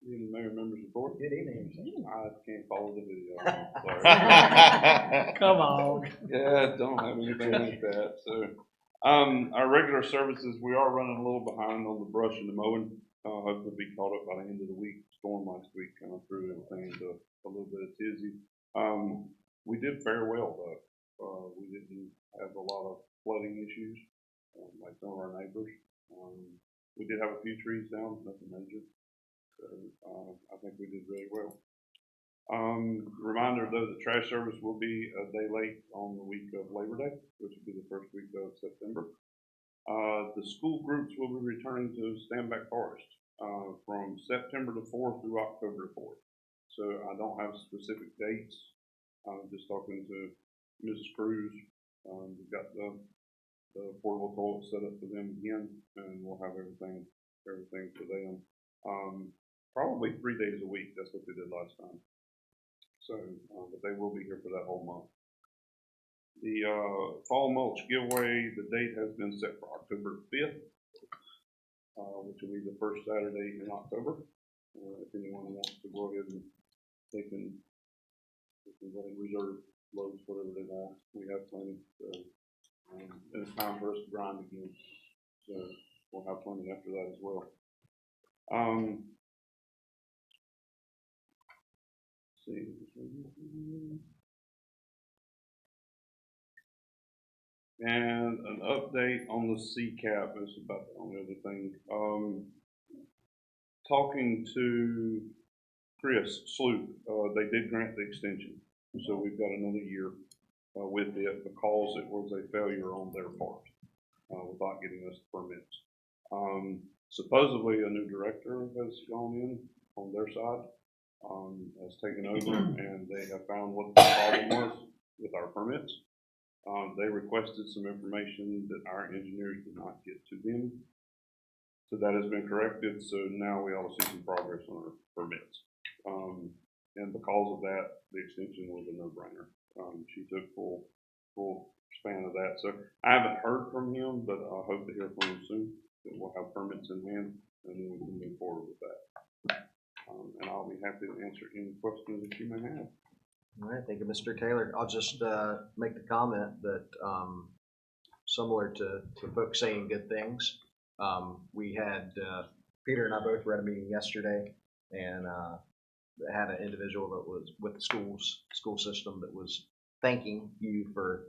Good evening, Mayor, members of the board. Good evening. I can't follow the video. I'm sorry. Come on. Yeah, don't have anything like that. So, our regular services, we are running a little behind on the brush and the mowing. Hopefully be caught up by the end of the week. Storm last week kind of threw everything into a little bit of tizzy. We did fare well though. We didn't have a lot of flooding issues like some of our neighbors. We did have a few trees down, nothing major. So I think we did really well. Reminder though, the trash service will be a day late on the week of Labor Day, which will be the first week of September. The school groups will be returning to Standback Forest from September the 4th through October the 4th. So I don't have specific dates. I'm just talking to Mrs. Cruz. We've got the portable toilet set up for them again, and we'll have everything for them. Probably 3 days a week. That's what they did last time. So, but they will be here for that whole month. The fall mulch giveaway, the date has been set for October 5th, which will be the first Saturday in October. If anyone wants to go ahead and they can go ahead and reserve loads, whatever they want. We have plenty. So, and it's time for us to grind again. So we'll have plenty after that as well. And an update on the CCAP is about the only other thing. Talking to Chris Sloop, they did grant the extension, so we've got another year with it because it was a failure on their part without getting us the permits. Supposedly a new director has gone in on their side, has taken over, and they have found what the problem was with our permits. They requested some information that our engineers did not get to them. So that has been corrected, so now we ought to see some progress on our permits. And because of that, the extension was a no-brainer. She took full span of that. So I haven't heard from him, but I hope to hear from him soon. That we'll have permits in hand, and then we can move forward with that. And I'll be happy to answer any questions that you may have. All right, thank you, Mr. Taylor. I'll just make the comment that similar to folks saying good things, we had, Peter and I both were at a meeting yesterday, and had an individual that was with the school system that was thanking you for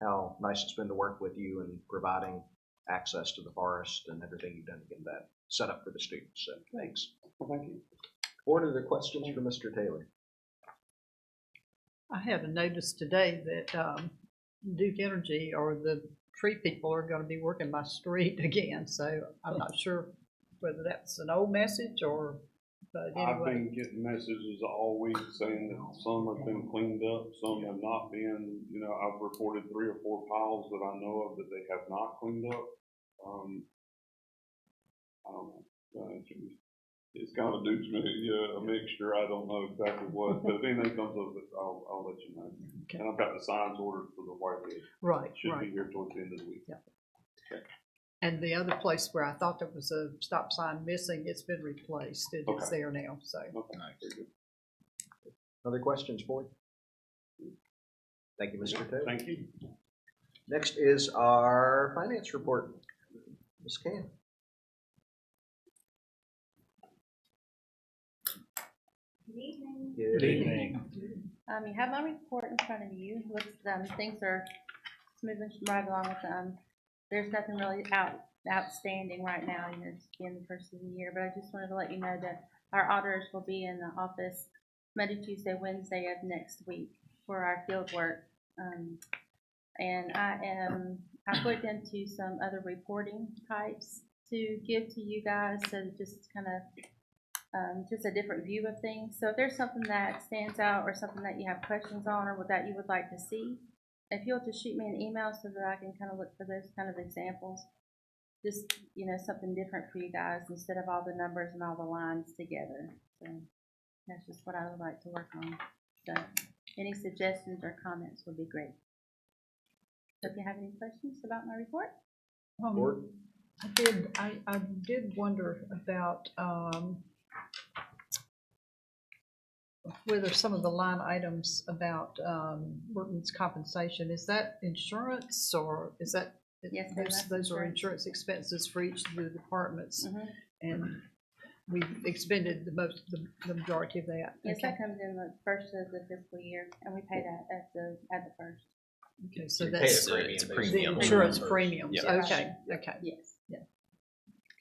how nice it's been to work with you and providing access to the forest and everything you've done to get that set up for the students. So thanks. Well, thank you. What are the questions for Mr. Taylor? I had a notice today that Duke Energy or the tree people are gonna be working my street again, so I'm not sure whether that's an old message or, but I've anyway. been getting messages all week saying that some have been cleaned up, some have not been. You know, I've reported 3 or 4 piles that I know of that they have not cleaned up. I don't know. It's kind of a dude's a mixture. I don't know exactly what, but if anything comes of it, I'll let you know. Okay. And I've got the signs ordered for the Whitehead. Right, Should right. be here towards the end of the week. Yeah. And the other place where I thought there was a stop sign missing, it's been replaced. It's Okay. there now, so. Okay, very good. Other questions for you? Thank you, Mr. Taylor. Thank you. Next is our finance report. Ms. Can. Good evening. Good evening. You have my report in front of you. Looks, things are moving right along with there's nothing really outstanding right now, you know, just being the first of the year, but I just wanted to let you know that our auditors will be in the office Monday, Tuesday, Wednesday of next week for our field work. And I put into some other reporting types to give to you guys, so just kind of just a different view of things. So if there's something that stands out or something that you have questions on or that you would like to see, if you'll just shoot me an email so that I can kind of look for those kind of examples. Just, you know, something different for you guys instead of all the numbers and all the lines together. So that's just what I would like to work on. So any suggestions or comments would be great. So if you have any questions about my report? I did wonder about whether some of the line items about workman's compensation, is that insurance or is that? Yes, those are insurance expenses for each of the departments, and we've expended the majority of that. Yes, Okay. that comes in the first of the fiscal year, and we pay that at the first. Okay, so You pay that's it's the premium. insurance premiums. Yeah. Okay, okay. Yes. Yeah.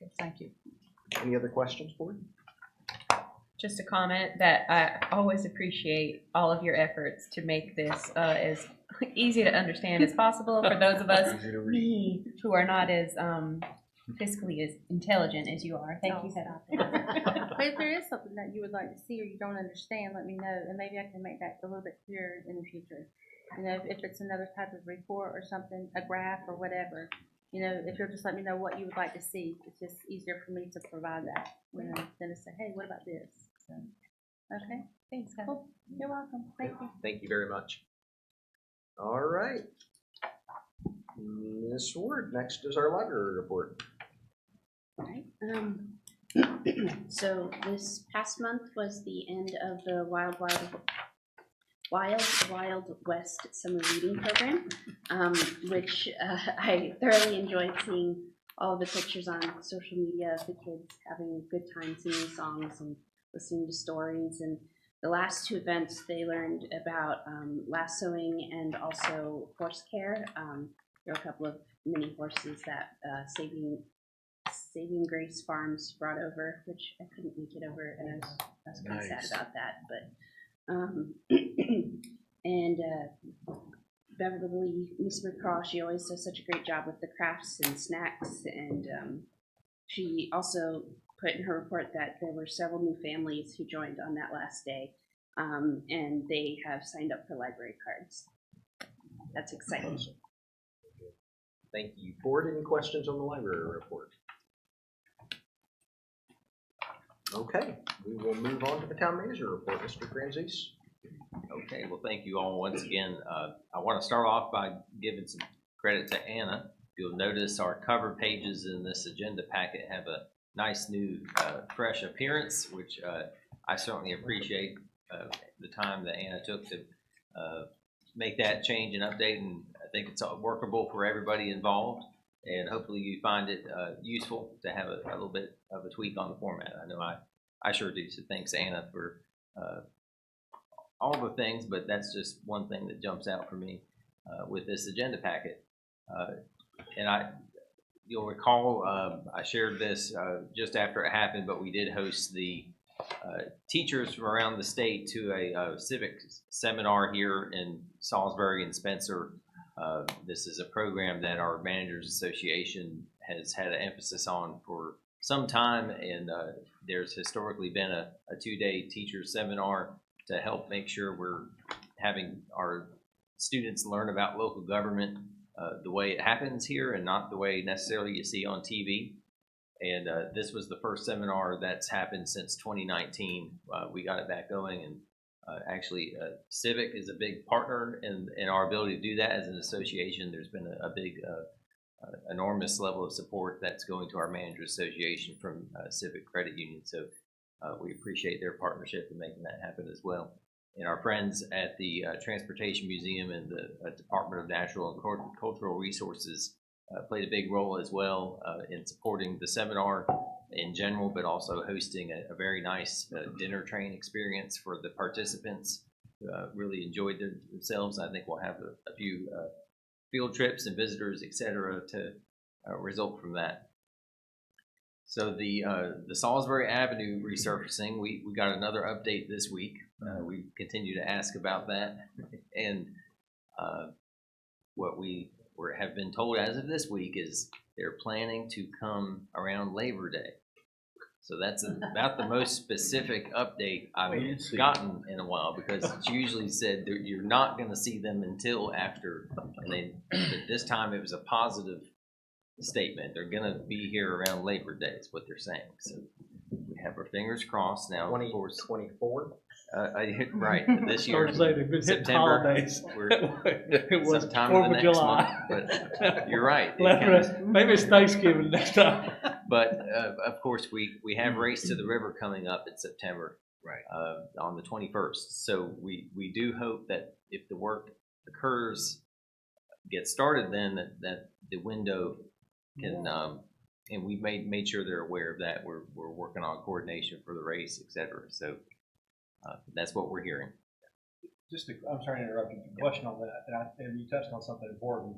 Okay, thank you. Any other questions for you? Just a comment that I always appreciate all of your efforts to make this as easy to understand as possible for those of us who are not as fiscally as intelligent as you are. Thank you for that. But if there is something that you would like to see or you don't understand, let me know, and maybe I can make that a little bit clearer in the future. You know, if it's another type of report or something, a graph or whatever, you know, if you'll just let me know what you would like to see, it's just easier for me to provide that, you know, than to say, hey, what about this? So, okay, Thanks, Heather. cool. You're welcome. Thank you. Thank you very much. All right. Ms. Ward, next is our library report. Right. So this past month was the end of the Wild West Summer Reading Program, which I thoroughly enjoyed seeing all the pictures on social media of the kids having a good time singing songs and listening to stories. And the last 2 events, they learned about lassoing and also horse care. There were a couple of mini horses that Saving Grace Farms brought over, which I couldn't make it over, and I was kind of sad about that. But and Beverly, Miss McCraw, she always does such a great job with the crafts and snacks, and she also put in her report that there were several new families who joined on that last day, and they have signed up for library cards. That's exciting. Awesome. Thank you. Board, any questions on the library report? Okay, we will move on to the town manager report. Mr. Francis. Okay, well, thank you all once again. I want to start off by giving some credit to Anna. You'll notice our cover pages in this agenda packet have a nice new fresh appearance, which I certainly appreciate the time that Anna took to make that change and update, and I think it's workable for everybody involved, and hopefully you find it useful to have a little bit of a tweak on the format. I know I sure do, so thanks Anna for all the things, but that's just one thing that jumps out for me with this agenda packet. And you'll recall I shared this just after it happened, but we did host the teachers from around the state to a civic seminar here in Salisbury and Spencer This is a program that our Managers Association has had an emphasis on for some time, and there's historically been a 2-day teacher seminar to help make sure we're having our students learn about local government the way it happens here and not the way necessarily you see on TV. And this was the first seminar that's happened since 2019. We got it back going, and actually Civic is a big partner in our ability to do that as an association. There's been a big, enormous level of support that's going to our Managers Association from Civic Credit Union. So we appreciate their partnership in making that happen as well. And our friends at the Transportation Museum and the Department of Natural and Cultural Resources played a big role as well in supporting the seminar in general, but also hosting a very nice dinner train experience for the participants. Really enjoyed themselves. I think we'll have a few field trips and visitors, etc., to result from that. So the Salisbury Avenue resurfacing, we got another update this week. We continue to ask about that, and what we have been told as of this week is they're planning to come around Labor Day. So that's about the most specific update I've gotten in a while, because it's usually said that you're not going to see them until after. And but this time it was a positive statement. They're going to be here around Labor Day is what they're saying. So we have our fingers crossed now. 2024. Right, this year, September. It was sometime in the next month. But you're right. Maybe it's Thanksgiving next time. But of course, we have Race to the River coming up in September, right? On the 21st. So we do hope that if the work occurs, gets started, then that the window can. And we made sure they're aware of that. We're working on coordination for the race, et cetera. So that's what we're hearing. I'm sorry to interrupt you. Question on that, and you touched on something important.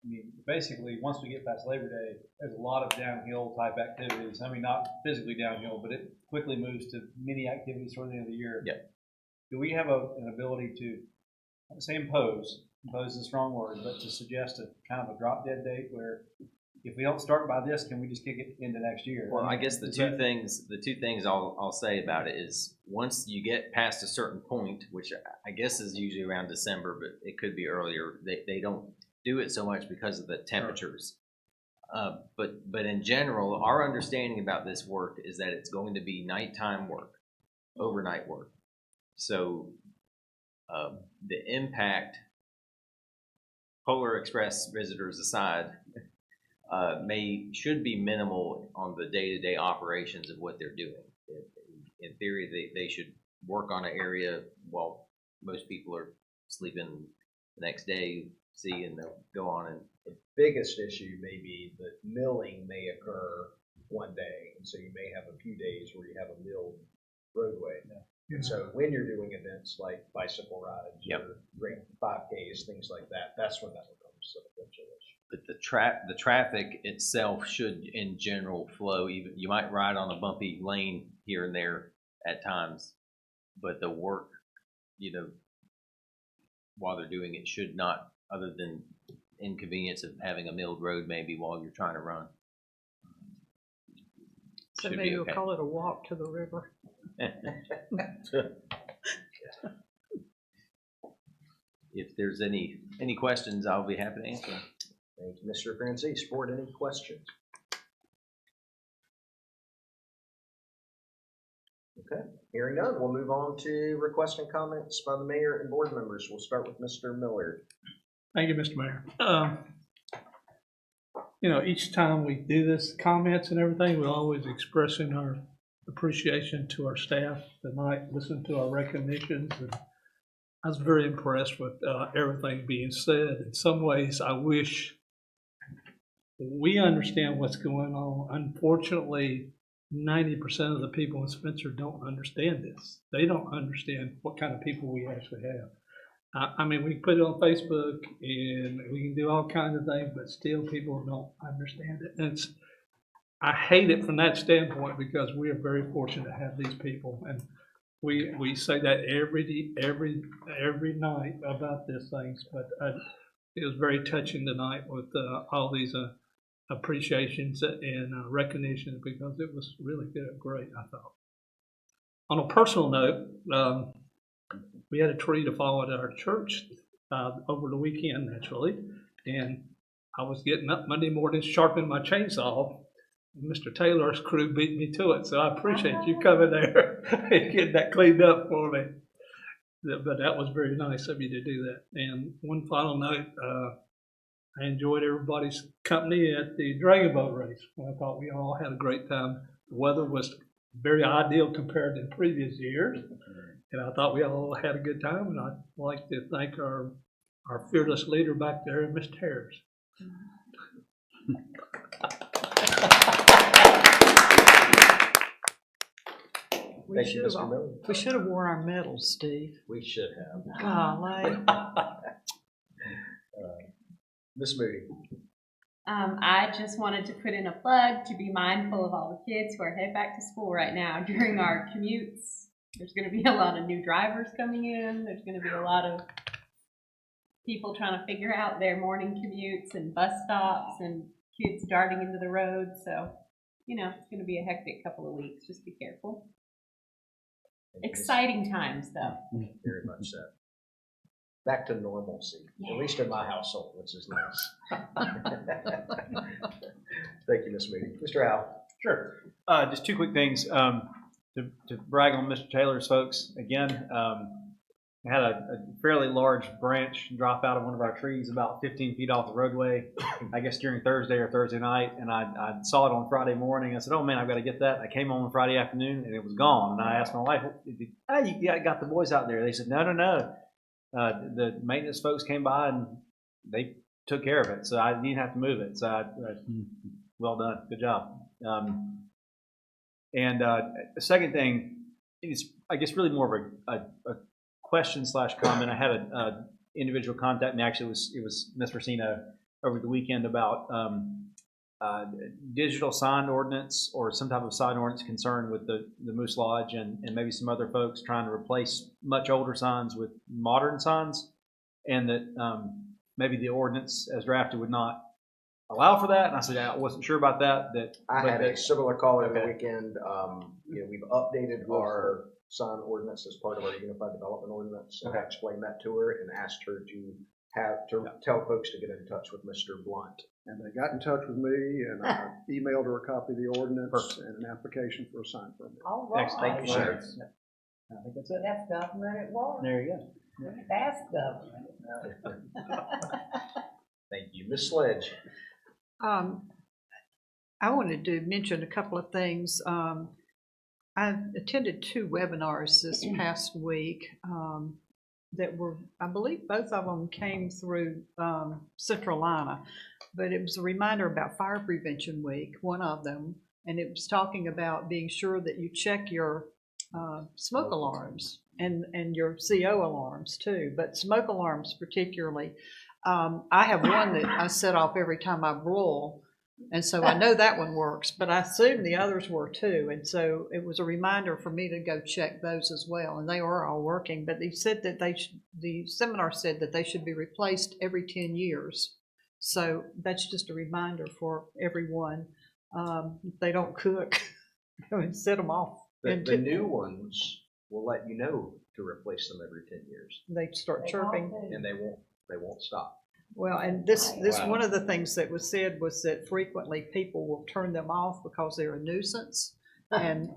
I mean, basically, once we get past Labor Day, there's a lot of downhill type activities. I mean, not physically downhill, but it quickly moves to mini activities toward the end of the year. Yep. Do we have an ability to, say, impose is a strong word, but to suggest a kind of a drop dead date where if we don't start by this, can we just kick it into next year? Well, I guess the two things I'll say about it is, once you get past a certain point, which I guess is usually around December, but it could be earlier, they don't do it so much because of the temperatures. But in general, our understanding about this work is that it's going to be nighttime work, overnight work. So the impact, Polar Express visitors aside, should be minimal on the day-to-day operations of what they're doing. In theory, they should work on an area while most people are sleeping the next day, and they'll go on. And the biggest issue may be that milling may occur one day, and so you may have a few days where you have a milled roadway. Yeah. And so when you're doing events like bicycle rides or great 5Ks, things like that, that's when that becomes a potential issue. But the traffic itself should, in general, flow. Even you might ride on a bumpy lane here and there at times, but the work, while they're doing it, should not, other than inconvenience of having a milled road maybe while you're trying to run. So maybe we'll call it a walk to the river. If there's any questions, I'll be happy to answer. Thank you, Mr. Francis. Board, any questions? Okay, hearing none, we'll move on to requests and comments by the mayor and board members. We'll start with Mr. Miller. Thank you, Mr. Mayor. Each time we do this, comments and everything, we're always expressing our appreciation to our staff tonight, listen to our recognitions. And I was very impressed with everything being said. In some ways, I wish we understand what's going on. Unfortunately, 90% of the people in Spencer don't understand this. They don't understand what kind of people we actually have. I mean, we can put it on Facebook and we can do all kinds of things, but still people don't understand it. And I hate it from that standpoint, because we are very fortunate to have these people, and we say that every night about these things. But it was very touching tonight with all these appreciations and recognitions, because it was really good, great, I thought. On a personal note, we had a tree to fall at our church over the weekend, naturally, and I was getting up Monday morning sharpening my chainsaw. Mr. Taylor's crew beat me to it, so I appreciate you coming there and getting that cleaned up for me. But that was very nice of you to do that. And one final note, I enjoyed everybody's company at the Dragon Boat race. I thought we all had a great time. The weather was very ideal compared to previous years, and I thought we all had a good time. And I'd like to thank our fearless leader back there, Miss Harris. Thank you, Mr. Miller. We should have worn our medals, Steve. We should have. Golly. Ms. Moody. I just wanted to put in a plug to be mindful of all the kids who are headed back to school right now during our commutes. There's going to be a lot of new drivers coming in. There's going to be a lot of people trying to figure out their morning commutes and bus stops and kids darting into the road. So, you know, it's going to be a hectic couple of weeks. Just be careful. Exciting times, though. Very much so. Back to normalcy, at least in my household, which is nice. Thank you, Ms. Moody. Mr. Howe. Sure. Just two quick things. To brag on Mr. Taylor's folks again. I had a fairly large branch drop out of one of our trees about 15 feet off the roadway, I guess during Thursday or Thursday night, and I saw it on Friday morning. I said, oh man, I've got to get that. I came home on Friday afternoon and it was gone. And I asked my wife, oh, you got the boys out there? They said, no. The maintenance folks came by and they took care of it, so I didn't have to move it. So well done, good job. And the second thing is, I guess, really more of a question / comment. I had an individual contact me. Actually, it was Ms. Racino over the weekend about digital sign ordinance or some type of sign ordinance concern with the Moose Lodge and maybe some other folks trying to replace much older signs with modern signs, and that maybe the ordinance as drafted would not allow for that. And I said, I wasn't sure about that. I had a similar call over the weekend. We've updated our sign ordinance as part of our Unified Development Ordinance. And I explained that to her and asked her to tell folks to get in touch with Mr. Blunt. And they got in touch with me, and I emailed her a copy of the ordinance and an application for a sign permit. All right. Thank you, sir. I think that's it. That's government at work. There you go. That's government. Thank you. Ms. Sledge. I wanted to mention a couple of things. I attended 2 webinars this past week that were, I believe both of them came through Central Carolina, but it was a reminder about Fire Prevention Week, one of them, and it was talking about being sure that you check your smoke alarms and your CO alarms too, but smoke alarms particularly. I have one that I set off every time I broil, and so I know that one works, but I assume the others were too, and so it was a reminder for me to go check those as well, and they are all working, but they said that the seminar said that they should be replaced every 10 years. So that's just a reminder for everyone. If they don't cook, set them off. The new ones will let you know to replace them every 10 years. They start chirping. And they won't stop. Well, and this one of the things that was said was that frequently people will turn them off because they're a nuisance. And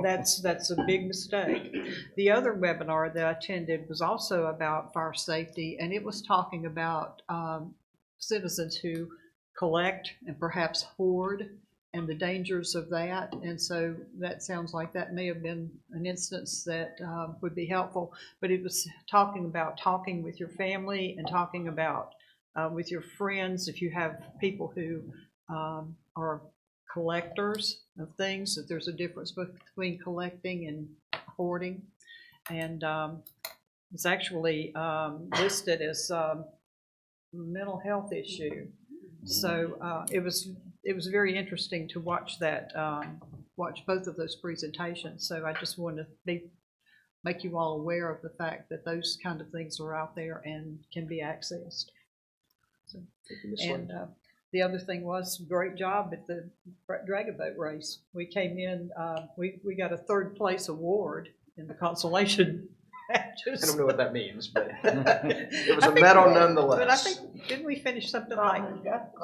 that's a big mistake. The other webinar that I attended was also about fire safety, and it was talking about citizens who collect and perhaps hoard and the dangers of that. And so that sounds like that may have been an instance that would be helpful. But it was talking about talking with your family and talking about with your friends, if you have people who are collectors of things, that there's a difference between collecting and hoarding. And it's actually listed as a mental health issue. So it was very interesting to watch that, watch both of those presentations. So I just wanted to make you all aware of the fact that those kind of things are out there and can be accessed. So, Thank you, Ms. and Lynn. the other thing was, great job at the Dragon Boat race. We came in, we got a third place award in the consolation matches. I don't know what that means, but it was a medal nonetheless. But I think, didn't we finish something like?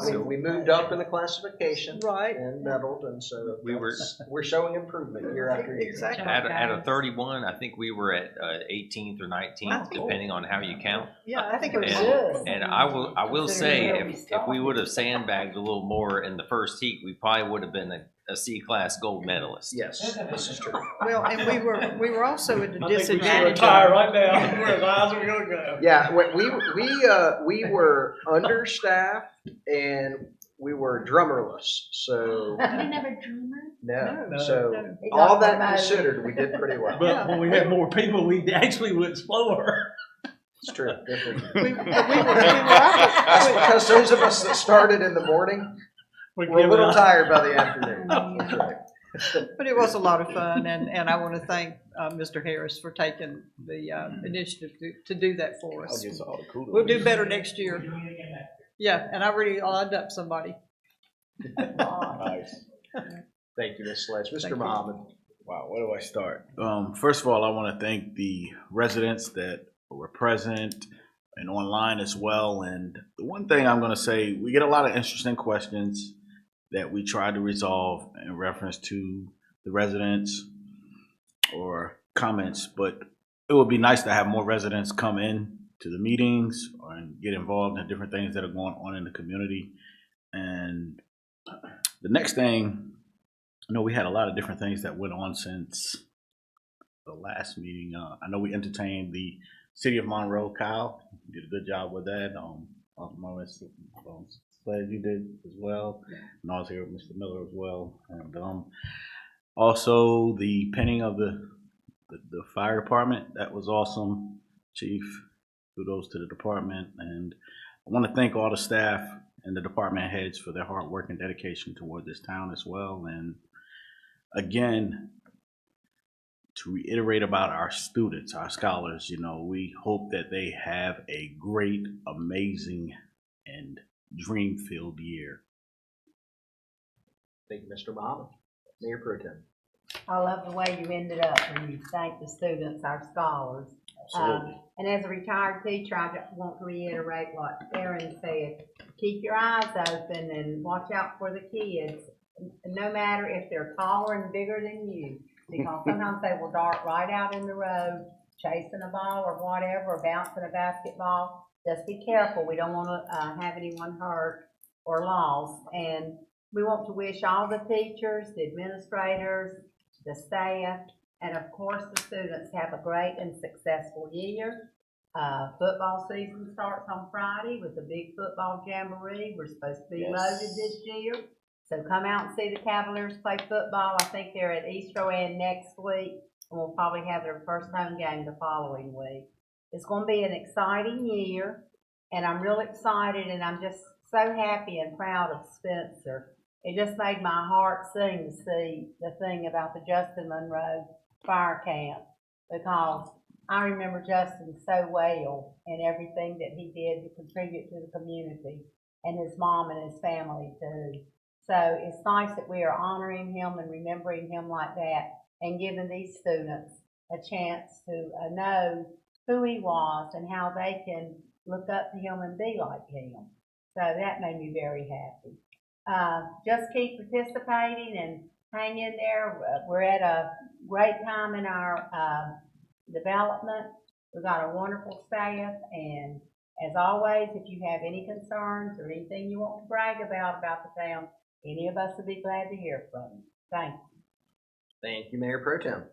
So we moved up in the classification. Right. And medaled, and so we're showing improvement year after year. Exactly. Out of 31, I think we were at 18th or 19th, depending on how you count. Yeah, I think it was good. And I will say, if we would have sandbagged a little more in the first heat, we probably would have been a C-class gold medalist. Yes, this is true. Well, and we were also at a I think we should disadvantage. retire right now. Where his eyes are gonna go. Yeah, we were understaffed and we were drummerless, so You didn't have a drummer? no. No. So He all got that promoted. considered, we did pretty well. But when we had more people, we actually went slower. It's true. We were That's because those of us that started in the morning were a little tired by the afternoon. That's right. But it was a lot of fun, and I want to thank Mr. Harris for taking the initiative to do that for us. We'll do better next year. Yeah, and I already lined up somebody. Nice. Thank you, Ms. Sledge. Thank Mr. you. Muhammad. Wow, where do I start? First of all, I want to thank the residents that were present and online as well. And the one thing I'm going to say, we get a lot of interesting questions that we try to resolve in reference to the residents or comments, but it would be nice to have more residents come in to the meetings and get involved in different things that are going on in the community. And the next thing, I know we had a lot of different things that went on since the last meeting. I know we entertained the City of Monroe. Kyle, you did a good job with that. Glad you did as well. And I was here with Mr. Miller as well. And also the pinning of the fire department. That was awesome, Chief. Kudos to the department. And I want to thank all the staff and the department heads for their hard work and dedication toward this town as well. And again, to reiterate about our students, our scholars, we hope that they have a great, amazing, and dream-filled year. Thank you, Mr. Muhammad. Mayor Pro Tem. I love the way you ended up when you thanked the students, our scholars. Absolutely. And as a retired teacher, I just want to reiterate what Aaron said. Keep your eyes open and watch out for the kids, no matter if they're taller and bigger than you, because sometimes they will dart right out in the road, chasing a ball or whatever, or bouncing a basketball. Just be careful. We don't want to have anyone hurt or lost. And we want to wish all the teachers, the administrators, the staff, and of course the students have a great and successful year. Football season starts on Friday with a big football jamboree. We're supposed to be loaded this year. So come out and see the Cavaliers play football. I think they're at East Rowan next week, and we'll probably have their first home game the following week. It's going to be an exciting year, and I'm real excited, and I'm just so happy and proud of Spencer. It just made my heart sing to see the thing about the Justin Monroe Fire Camp, because I remember Justin so well and everything that he did to contribute to the community, and his mom and his family too. So it's nice that we are honoring him and remembering him like that, and giving these students a chance to know who he was and how they can look up to him and be like him. So that made me very happy. Just keep participating and hang in there. We're at a great time in our development. We've got a wonderful staff, and as always, if you have any concerns or anything you want to brag about the town, any of us would be glad to hear from you. Thank you. Thank you, Mayor Pro Tem.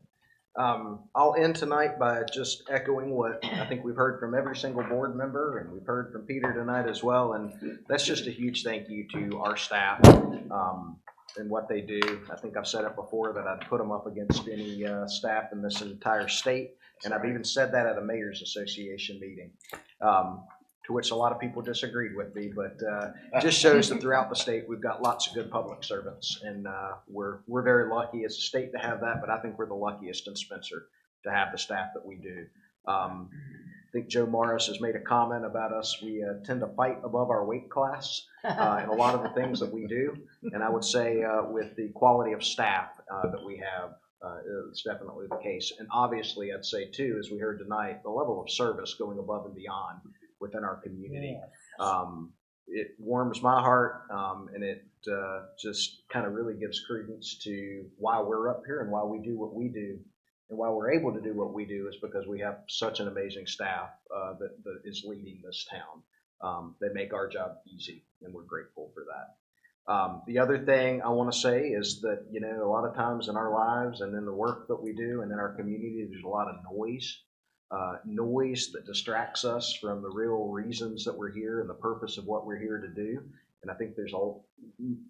I'll end tonight by just echoing what I think we've heard from every single board member, and we've heard from Peter tonight as well. And that's just a huge thank you to our staff and what they do. I think I've said it before that I'd put them up against any staff in this entire state. And I've even said that at a Mayor's Association meeting, to which a lot of people disagreed with me, but just shows that throughout the state we've got lots of good public servants, and we're very lucky as a state to have that, but I think we're the luckiest in Spencer to have the staff that we do. think Joe Morris has made a comment about us. We tend to fight above our weight class in a lot of the things that we do. And I would say with the quality of staff that we have, it's definitely the case. And obviously, I'd say too, as we heard tonight, the level of service going above and beyond within our community. It warms my heart, and it just kind of really gives credence to why we're up here and why we do what we do. And why we're able to do what we do is because we have such an amazing staff that is leading this town. They make our job easy, and we're grateful for that. The other thing I want to say is that, you know, a lot of times in our lives and in the work that we do and in our community, there's a lot of noise. Noise that distracts us from the real reasons that we're here and the purpose of what we're here to do. And I think there's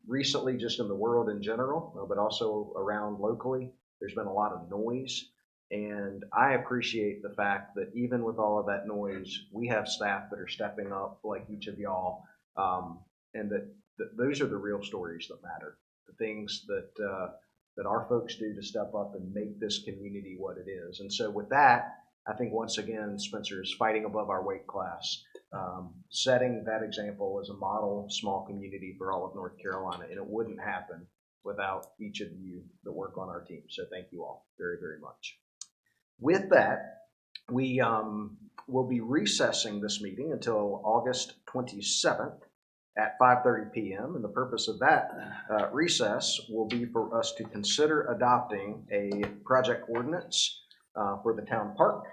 recently, just in the world in general, but also around locally, there's been a lot of noise. And I appreciate the fact that even with all of that noise, we have staff that are stepping up like each of y'all. And that those are the real stories that matter. The things that our folks do to step up and make this community what it is. And so with that, I think once again, Spencer is fighting above our weight class, setting that example as a model small community for all of North Carolina. And it wouldn't happen without each of you that work on our team. So thank you all very, very much. With that, we will be recessing this meeting until August 27th at 5:30 p.m. And the purpose of that recess will be for us to consider adopting a project ordinance for the town park,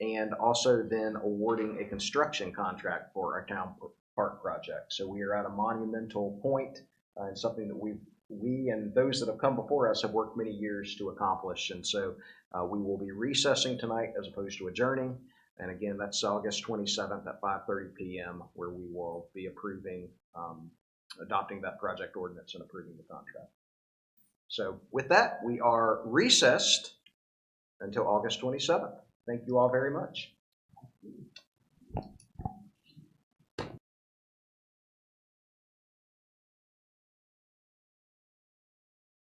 and also then awarding a construction contract for our town park project. So we are at a monumental point and something that we and those that have come before us have worked many years to accomplish. And so we will be recessing tonight as opposed to adjourning. And again, that's August 27th at 5:30 p.m. where we will be approving, adopting that project ordinance and approving the contract. So with that, we are recessed until August 27th. Thank you all very much.